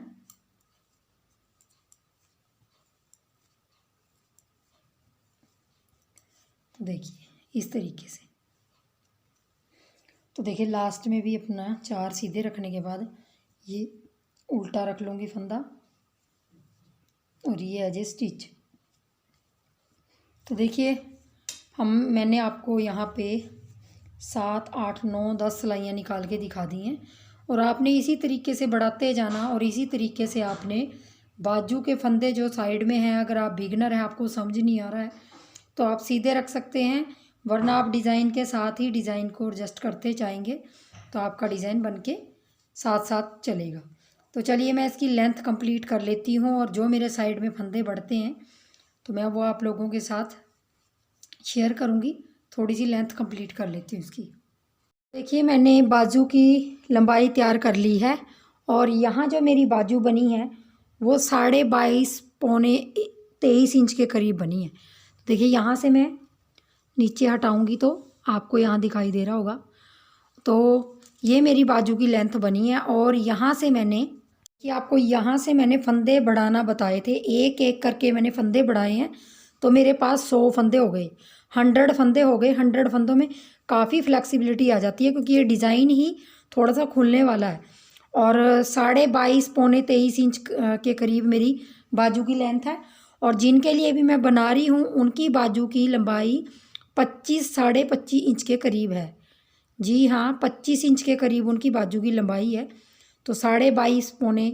तो देखिए इस तरीके से। तो देखिए लास्ट में भी अपना 4 सीधे रखने के बाद ये उल्टा रख लूँगी फंदा, और ये एज ए स्टिच। तो देखिए मैंने आपको यहाँ पे 7, 8, 9, 10 सिलाइयाँ निकाल के दिखा दी हैं, और आपने इसी तरीके से बढ़ाते जाना। और इसी तरीके से आपने बाजू के फंदे जो साइड में हैं, अगर आप बिगनर हैं, आपको समझ नहीं आ रहा है, तो आप सीधे रख सकते हैं, वरना आप डिज़ाइन के साथ ही डिज़ाइन को एडजस्ट करते जाएंगे, तो आपका डिज़ाइन बन के साथ साथ चलेगा। तो चलिए मैं इसकी लेंथ कंप्लीट कर लेती हूँ, और जो मेरे साइड में फंदे बढ़ते हैं तो मैं वो आप लोगों के साथ शेयर करूँगी। थोड़ी सी लेंथ कंप्लीट कर लेती हूँ इसकी। देखिए मैंने बाजू की लंबाई तैयार कर ली है, और यहाँ जो मेरी बाजू बनी है वो 22.5 पौने 23 इंच के करीब बनी है। देखिए यहाँ से मैं नीचे हटाऊँगी तो आपको यहाँ दिखाई दे रहा होगा। तो ये मेरी बाजू की लेंथ बनी है, और यहाँ से मैंने आपको यहाँ से मैंने फंदे बढ़ाना बताए थे, एक एक करके मैंने फंदे बढ़ाए हैं। तो मेरे पास 100 फंदे हो गए, 100 फंदे हो गए। 100 फंदों में काफ़ी फ्लेक्सिबिलिटी आ जाती है, क्योंकि ये डिज़ाइन ही थोड़ा सा खुलने वाला है। और 22.5 पौने 23 इंच के करीब मेरी बाजू की लेंथ है, और जिनके लिए भी मैं बना रही हूँ उनकी बाजू की लंबाई 25 साढ़े 25 इंच के करीब है। जी हाँ, 25 इंच के करीब उनकी बाजू की लंबाई है। तो 22.5 पौने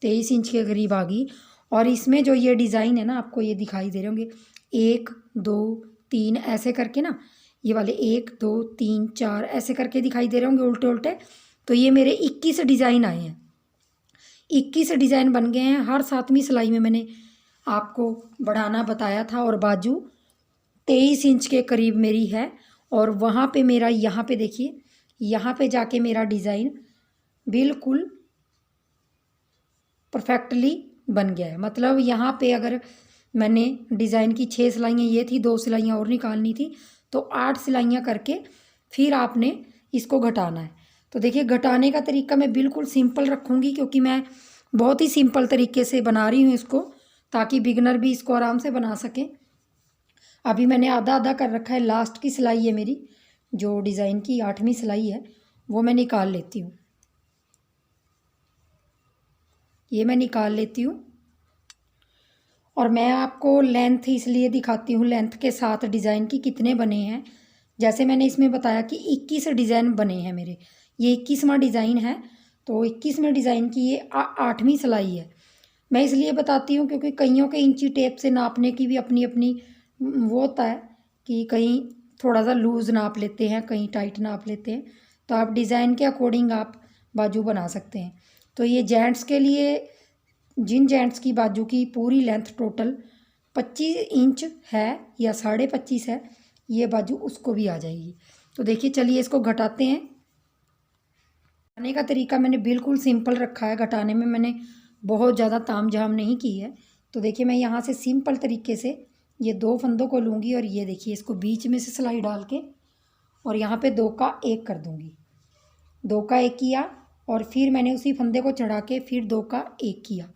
23 इंच के करीब आ गई। और इसमें जो ये डिज़ाइन है ना, आपको ये दिखाई दे रहे होंगे 1 2 3 ऐसे करके ना, ये वाले 1 2 3 4 ऐसे करके दिखाई दे रहे होंगे उल्टे उल्टे। तो ये मेरे 21 डिज़ाइन आए हैं, 21 डिज़ाइन बन गए हैं। हर 7वीं सिलाई में मैंने आपको बढ़ाना बताया था। और बाजू 23 इंच के करीब मेरी है। और वहाँ पे मेरा, यहाँ पे देखिए, यहाँ पे जाके मेरा डिज़ाइन बिल्कुल परफेक्टली बन गया है। मतलब यहाँ पे अगर मैंने डिज़ाइन की 6 सिलाइयाँ ये थी, 2 सिलाइयाँ और निकालनी थी, तो 8 सिलाइयाँ करके फिर आपने इसको घटाना है। तो देखिए, घटाने का तरीका मैं बिल्कुल सिंपल रखूँगी, क्योंकि मैं बहुत ही सिंपल तरीके से बना रही हूँ इसको, ताकि बिगनर भी इसको आराम से बना सकें। अभी मैंने आधा आधा कर रखा है। लास्ट की सिलाई है मेरी, जो डिज़ाइन की 8वीं सिलाई है, वो मैं निकाल लेती हूँ। ये मैं निकाल लेती हूँ। और मैं आपको लेंथ इसलिए दिखाती हूँ, लेंथ के साथ डिज़ाइन की कितने बने हैं। जैसे मैंने इसमें बताया कि 21 डिज़ाइन बने हैं मेरे, ये 21वां डिज़ाइन है। तो 21वें डिज़ाइन की ये 8वीं सिलाई है। मैं इसलिए बताती हूँ क्योंकि कईयों के इंची टेप से नापने की भी अपनी अपनी वो होता है, कि कहीं थोड़ा सा लूज़ नाप लेते हैं, कहीं टाइट नाप लेते हैं। तो आप डिज़ाइन के अकॉर्डिंग आप बाजू बना सकते हैं। तो ये जेंट्स के लिए, जिन जेंट्स की बाजू की पूरी लेंथ टोटल 25 इंच है या 25.5 है, ये बाजू उसको भी आ जाएगी। तो देखिए, चलिए इसको घटाते हैं। घटाने का तरीका मैंने बिल्कुल सिंपल रखा है, घटाने में मैंने बहुत ज़्यादा तामझाम नहीं की है। तो देखिए, मैं यहाँ से सिंपल तरीके से ये 2 फंदों को लूँगी, और ये देखिए, इसको बीच में से सिलाई डाल के और यहाँ पे 2 का 1 कर दूँगी। 2 का 1 किया, और फिर मैंने उसी फंदे को चढ़ा के फिर 2 का 1 किया।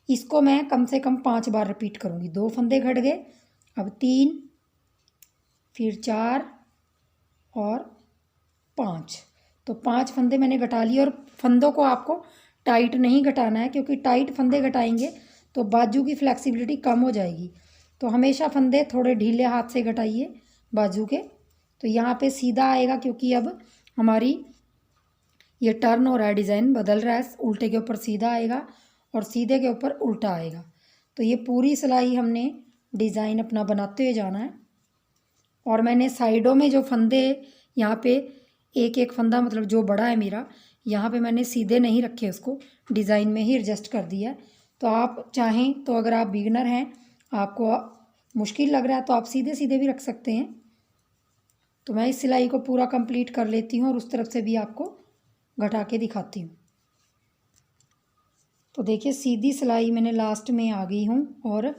इसको मैं कम से कम 5 बार रिपीट करूँगी। 2 फंदे घट गए, अब 3, फिर 4 और 5। तो 5 फंदे मैंने घटा लिए। और फंदों को आपको टाइट नहीं घटाना है, क्योंकि टाइट फंदे घटाएंगे तो बाजू की फ्लेक्सिबिलिटी कम हो जाएगी। तो हमेशा फंदे थोड़े ढीले हाथ से घटाइए बाजू के। तो यहाँ पे सीधा आएगा, क्योंकि अब हमारी ये टर्न हो रहा है, डिज़ाइन बदल रहा है। उल्टे के ऊपर सीधा आएगा और सीधे के ऊपर उल्टा आएगा। तो ये पूरी सिलाई हमने डिज़ाइन अपना बनाते हुए जाना है। और मैंने साइडों में जो फंदे, यहाँ पे एक एक फंदा, मतलब जो बड़ा है मेरा, यहाँ पे मैंने सीधे नहीं रखे, उसको डिज़ाइन में ही एडजस्ट कर दिया है। तो आप चाहें तो, अगर आप बिगनर हैं, आपको मुश्किल लग रहा है, तो आप सीधे सीधे भी रख सकते हैं। तो मैं इस सिलाई को पूरा कंप्लीट कर लेती हूँ और उस तरफ से भी आपको घटा के दिखाती हूँ। तो देखिए, सीधी सिलाई मैंने लास्ट में आ गई हूँ और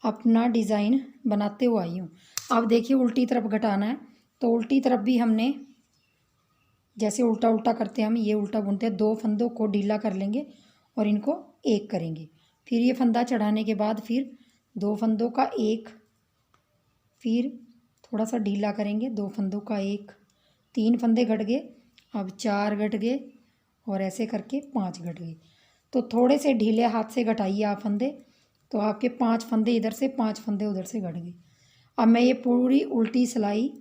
अपना डिज़ाइन बनाते हुए आई हूँ। अब देखिए, उल्टी तरफ घटाना है। तो उल्टी तरफ भी हमने, जैसे उल्टा उल्टा करते हैं हम, ये उल्टा बुनते हैं, 2 फंदों को ढीला कर लेंगे और इनको 1 करेंगे। फिर ये फंदा चढ़ाने के बाद फिर 2 फंदों का 1, फिर थोड़ा सा ढीला करेंगे, 2 फंदों का 1, 3 फंदे घट गए, अब 4 घट गए, और ऐसे करके 5 घट गए। तो थोड़े से ढीले हाथ से घटाइए आप फंदे, तो आपके 5 फंदे इधर से, 5 फंदे उधर से घट गए। अब मैं ये पूरी उल्टी सिलाई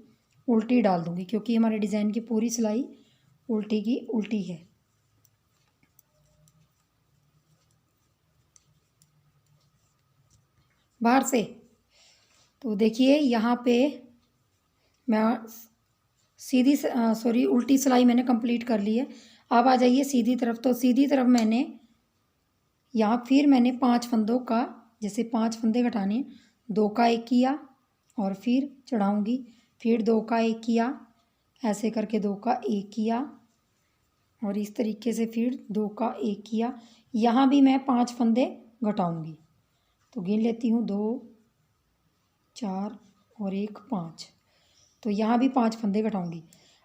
उल्टी डाल दूँगी, क्योंकि हमारे डिज़ाइन की पूरी सिलाई उल्टी की उल्टी है। बाहर से। तो देखिए, यहाँ पे मैं उल्टी सिलाई मैंने कंप्लीट कर ली है। अब आ जाइए सीधी तरफ। तो सीधी तरफ मैंने यहाँ फिर मैंने 5 फंदों का, जैसे 5 फंदे घटाने हैं, 2 का 1 किया और फिर चढ़ाऊँगी, फिर 2 का 1 किया, ऐसे करके 2 का 1 किया, और इस तरीके से फिर 2 का 1 किया। यहाँ भी मैं 5 फंदे घटाऊँगी। तो गिन लेती हूँ, 2 4 और 1 5। तो यहाँ भी 5 फंदे घटाऊँगी।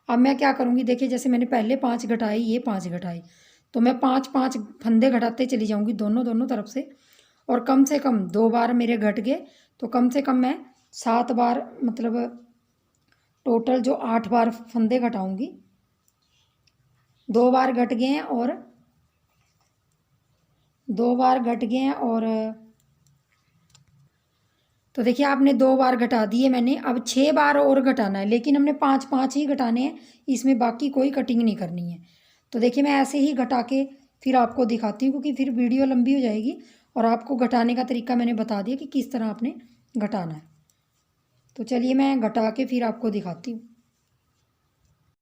अब मैं क्या करूँगी, देखिए, जैसे मैंने पहले 5 घटाए, ये 5 घटाए, तो मैं 5 फंदे घटाते चली जाऊँगी दोनों तरफ से। और कम से कम 2 बार मेरे घट गए, तो कम से कम मैं 7 बार, मतलब टोटल जो 8 बार फंदे घटाऊँगी। 2 बार घट गए हैं और 2 बार घट गए हैं, और तो देखिए, आपने 2 बार घटा दिए मैंने। अब 6 बार और घटाना है, लेकिन हमने 5 ही घटाने हैं, इसमें बाकी कोई कटिंग नहीं करनी है। तो देखिए, मैं ऐसे ही घटा के फिर आपको दिखाती हूँ, क्योंकि फिर वीडियो लंबी हो जाएगी। और आपको घटाने का तरीका मैंने बता दिया कि किस तरह आपने घटाना है। तो चलिए मैं घटा के फिर आपको दिखाती हूँ।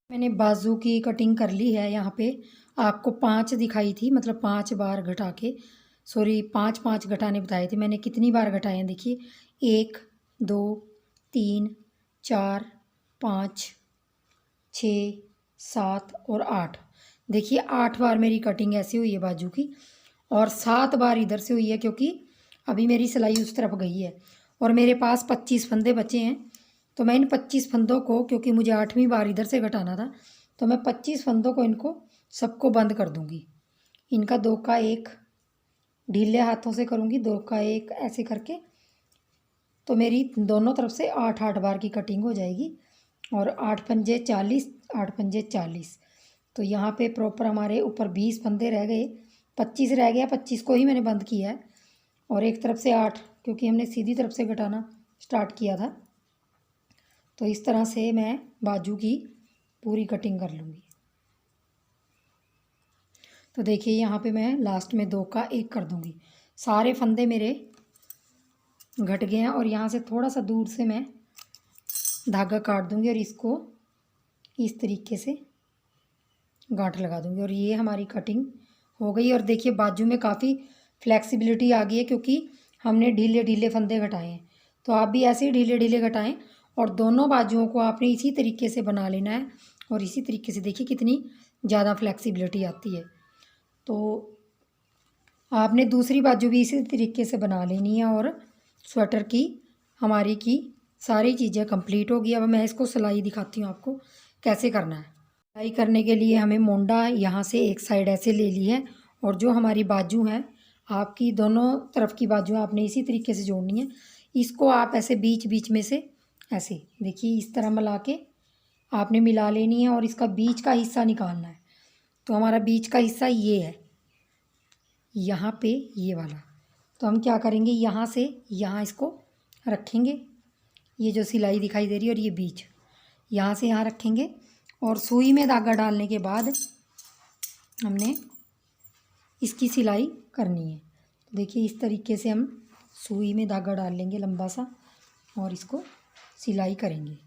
मैंने बाजू की कटिंग कर ली है। यहाँ पे आपको 5 दिखाई थी, मतलब 5 बार घटा के, सॉरी 5 घटाने बताए थे मैंने। कितनी बार घटाए हैं देखिए, 1 2 3 4 5 6 7 और 8। देखिए 8 बार मेरी कटिंग ऐसे हुई है बाजू की, और 7 बार इधर से हुई है, क्योंकि अभी मेरी सिलाई उस तरफ गई है। और मेरे पास 25 फंदे बचे हैं, तो मैं इन 25 फंदों को, क्योंकि मुझे 8वीं बार इधर से घटाना था, तो मैं 25 फंदों को इनको सबको बंद कर दूँगी। इनका 2 का 1 ढीले हाथों से करूँगी, 2 का 1 ऐसे करके, तो मेरी दोनों तरफ से 8 बार की कटिंग हो जाएगी। और 8 पंजे 40, 8 पंजे 40। तो यहाँ पे प्रॉपर हमारे ऊपर 20 फंदे रह गए, 25 रह गया, 25 को ही मैंने बंद किया है। और एक तरफ से 8, क्योंकि हमने सीधी तरफ से घटाना स्टार्ट किया था। तो इस तरह से मैं बाजू की पूरी कटिंग कर लूँगी। तो देखिए यहाँ पे मैं लास्ट में 2 का 1 कर दूँगी। सारे फंदे मेरे घट गए हैं, और यहाँ से थोड़ा सा दूर से मैं धागा काट दूँगी और इसको इस तरीके से गांठ लगा दूँगी। और ये हमारी कटिंग हो गई। और देखिए बाजू में काफ़ी फ्लेक्सिबिलिटी आ गई है, क्योंकि हमने ढीले ढीले फंदे घटाए हैं। तो आप भी ऐसे ही ढीले ढीले घटाएं, और दोनों बाजुओं को आपने इसी तरीके से बना लेना है। और इसी तरीके से देखिए कितनी ज़्यादा फ्लेक्सिबिलिटी आती है। तो आपने दूसरी बाजू भी इसी तरीके से बना लेनी है। और स्वेटर की हमारी की सारी चीज़ें कंप्लीट होगी। अब मैं इसको सिलाई दिखाती हूँ आपको कैसे करना है। सिलाई करने के लिए हमें मोंडा यहाँ से एक साइड ऐसे ले ली है, और जो हमारी बाजू हैं, आपकी दोनों तरफ की बाजू आपने इसी तरीके से जोड़नी है। इसको आप ऐसे बीच बीच में से ऐसे देखिए इस तरह मिला के आपने मिला लेनी है, और इसका बीच का हिस्सा निकालना है। तो हमारा बीच का हिस्सा ये है, यहाँ पे ये वाला। तो हम क्या करेंगे, यहाँ से यहाँ इसको रखेंगे, ये जो सिलाई दिखाई दे रही है, और ये बीच यहाँ से यहाँ रखेंगे। और सुई में धागा डालने के बाद हमने इसकी सिलाई करनी है। देखिए इस तरीके से हम सुई में धागा डाल लेंगे लंबा सा, और इसको सिलाई करेंगे।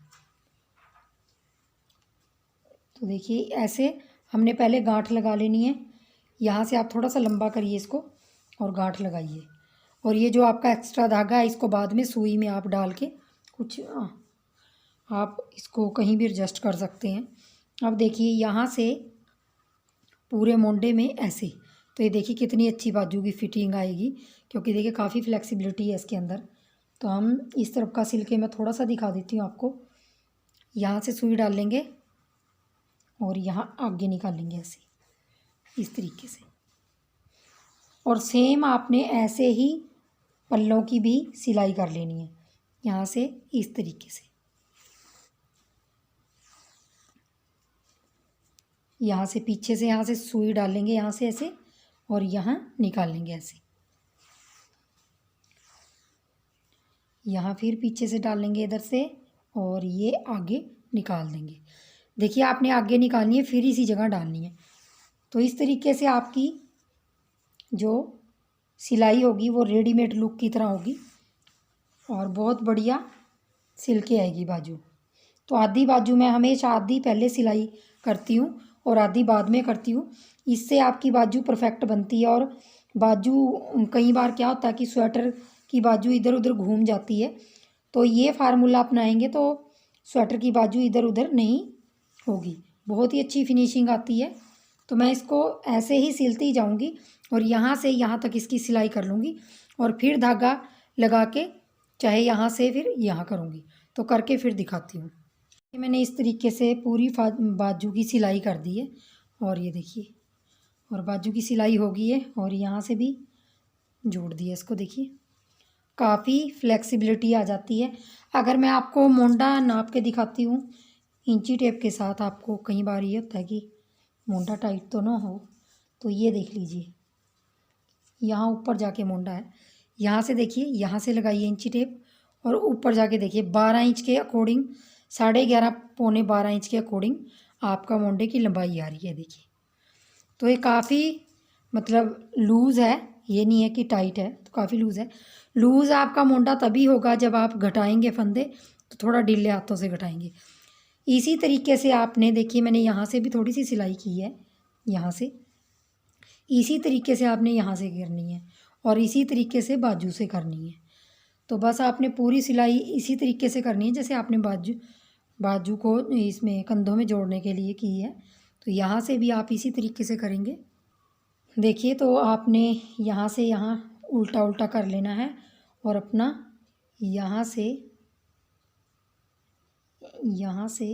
तो देखिए ऐसे हमने पहले गांठ लगा लेनी है। यहाँ से आप थोड़ा सा लंबा करिए इसको और गांठ लगाइए। और ये जो आपका एक्स्ट्रा धागा है, इसको बाद में सुई में आप डाल के कुछ आप इसको कहीं भी एडजस्ट कर सकते हैं। अब देखिए यहाँ से पूरे मोंडे में ऐसे, तो ये देखिए कितनी अच्छी बाजू की फिटिंग आएगी, क्योंकि देखिए काफ़ी फ्लेक्सिबिलिटी है इसके अंदर। तो हम इस तरफ का सिल के मैं थोड़ा सा दिखा देती हूँ आपको। यहाँ से सुई डाल लेंगे और यहाँ आगे निकालेंगे ऐसे इस तरीके से। और सेम आपने ऐसे ही पल्लों की भी सिलाई कर लेनी है, यहाँ से इस तरीके से। यहाँ से पीछे से यहाँ से सुई डालेंगे यहाँ से ऐसे, और यहाँ निकालेंगे ऐसे। यहाँ फिर पीछे से डालेंगे इधर से, और ये आगे निकाल देंगे। देखिए आपने आगे निकालनी है, फिर इसी जगह डालनी है। तो इस तरीके से आपकी जो सिलाई होगी वो रेडीमेड लुक की तरह होगी, और बहुत बढ़िया सिल के आएगी बाजू। तो आधी बाजू मैं हमेशा आधी पहले सिलाई करती हूँ और आधी बाद में करती हूँ। इससे आपकी बाजू परफेक्ट बनती है। और बाजू कई बार क्या होता है कि स्वेटर की बाजू इधर उधर घूम जाती है, तो ये फार्मूला अपनाएंगे तो स्वेटर की बाजू इधर उधर नहीं होगी, बहुत ही अच्छी फिनिशिंग आती है। तो मैं इसको ऐसे ही सिलती जाऊंगी, और यहाँ से यहाँ तक इसकी सिलाई कर लूँगी, और फिर धागा लगा के चाहे यहाँ से फिर यहाँ करूँगी। तो करके फिर दिखाती हूँ। मैंने इस तरीके से पूरी बाजू की सिलाई कर दी है, और ये देखिए, और बाजू की सिलाई हो गई है, और यहाँ से भी जोड़ दिया इसको। देखिए काफ़ी फ्लेक्सिबिलिटी आ जाती है। अगर मैं आपको मोंडा नाप के दिखाती हूँ इंची टेप के साथ, आपको कई बार ये होता है कि मोंडा टाइट तो ना हो, तो ये देख लीजिए यहाँ ऊपर जाके मोंडा है, यहाँ से देखिए यहाँ से लगाइए इंची टेप, और ऊपर जाके देखिए 12 इंच के अकॉर्डिंग, 11.5 पौने 12 इंच के अकॉर्डिंग आपका मोंडे की लंबाई आ रही है। देखिए तो ये काफ़ी मतलब लूज़ है, ये नहीं है कि टाइट है, तो काफ़ी लूज़ है। लूज़ आपका मोंडा तभी होगा जब आप घटाएंगे फंदे, तो थोड़ा ढीले हाथों से घटाएंगे। इसी तरीके से आपने देखिए मैंने यहाँ से भी थोड़ी सी सिलाई की है, यहाँ से इसी तरीके से आपने यहाँ से करनी है और इसी तरीके से बाजू से करनी है। तो बस आपने पूरी सिलाई इसी तरीके से करनी है जैसे आपने बाजू को इसमें कंधों में जोड़ने के लिए की है। तो यहाँ से भी आप इसी तरीके से करेंगे। देखिए तो आपने यहाँ से यहाँ उल्टा उल्टा कर लेना है और अपना यहाँ से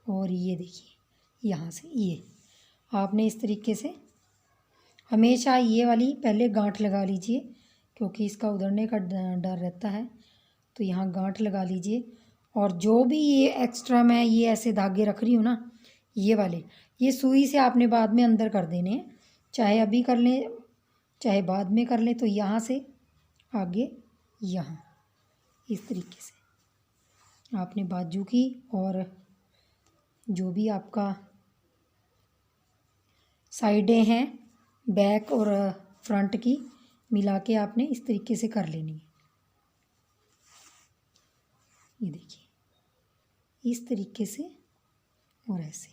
और ये देखिए यहाँ से ये आपने इस तरीके से हमेशा ये वाली पहले गांठ लगा लीजिए, क्योंकि इसका उधड़ने का डर रहता है। तो यहाँ गांठ लगा लीजिए और जो भी ये एक्स्ट्रा मैं ये ऐसे धागे रख रही हूँ ना, ये वाले ये सुई से आपने बाद में अंदर कर देने हैं, चाहे अभी कर लें चाहे बाद में कर लें। तो यहाँ से आगे यहाँ इस तरीके से आपने बाजू की और जो भी आपका साइडें हैं बैक और फ्रंट की मिला के आपने इस तरीके से कर लेनी है। ये देखिए इस तरीके से और ऐसे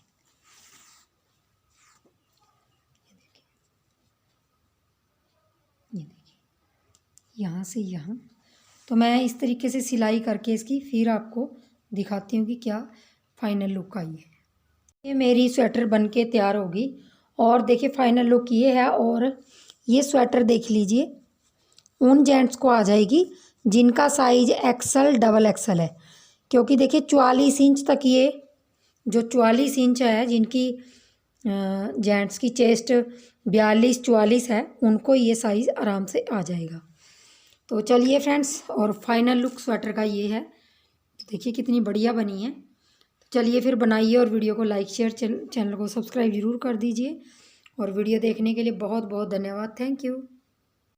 ये देखिए यहाँ से यहाँ। तो मैं इस तरीके से सिलाई करके इसकी फिर आपको दिखाती हूँ कि क्या फाइनल लुक आई है। ये मेरी स्वेटर बनके तैयार होगी और देखिए फाइनल लुक ये है। और ये स्वेटर देख लीजिए उन जेंट्स को आ जाएगी जिनका साइज एक्सल डबल एक्सल है, क्योंकि देखिए 44 इंच तक ये जो 44 इंच है जिनकी जेंट्स की चेस्ट 42-44 है उनको ये साइज़ आराम से आ जाएगा। तो चलिए फ्रेंड्स और फाइनल लुक स्वेटर का ये है। देखिए कितनी बढ़िया बनी है। चलिए फिर बनाइए और वीडियो को लाइक शेयर चैनल को सब्सक्राइब ज़रूर कर दीजिए। और वीडियो देखने के लिए बहुत बहुत धन्यवाद। Thank you.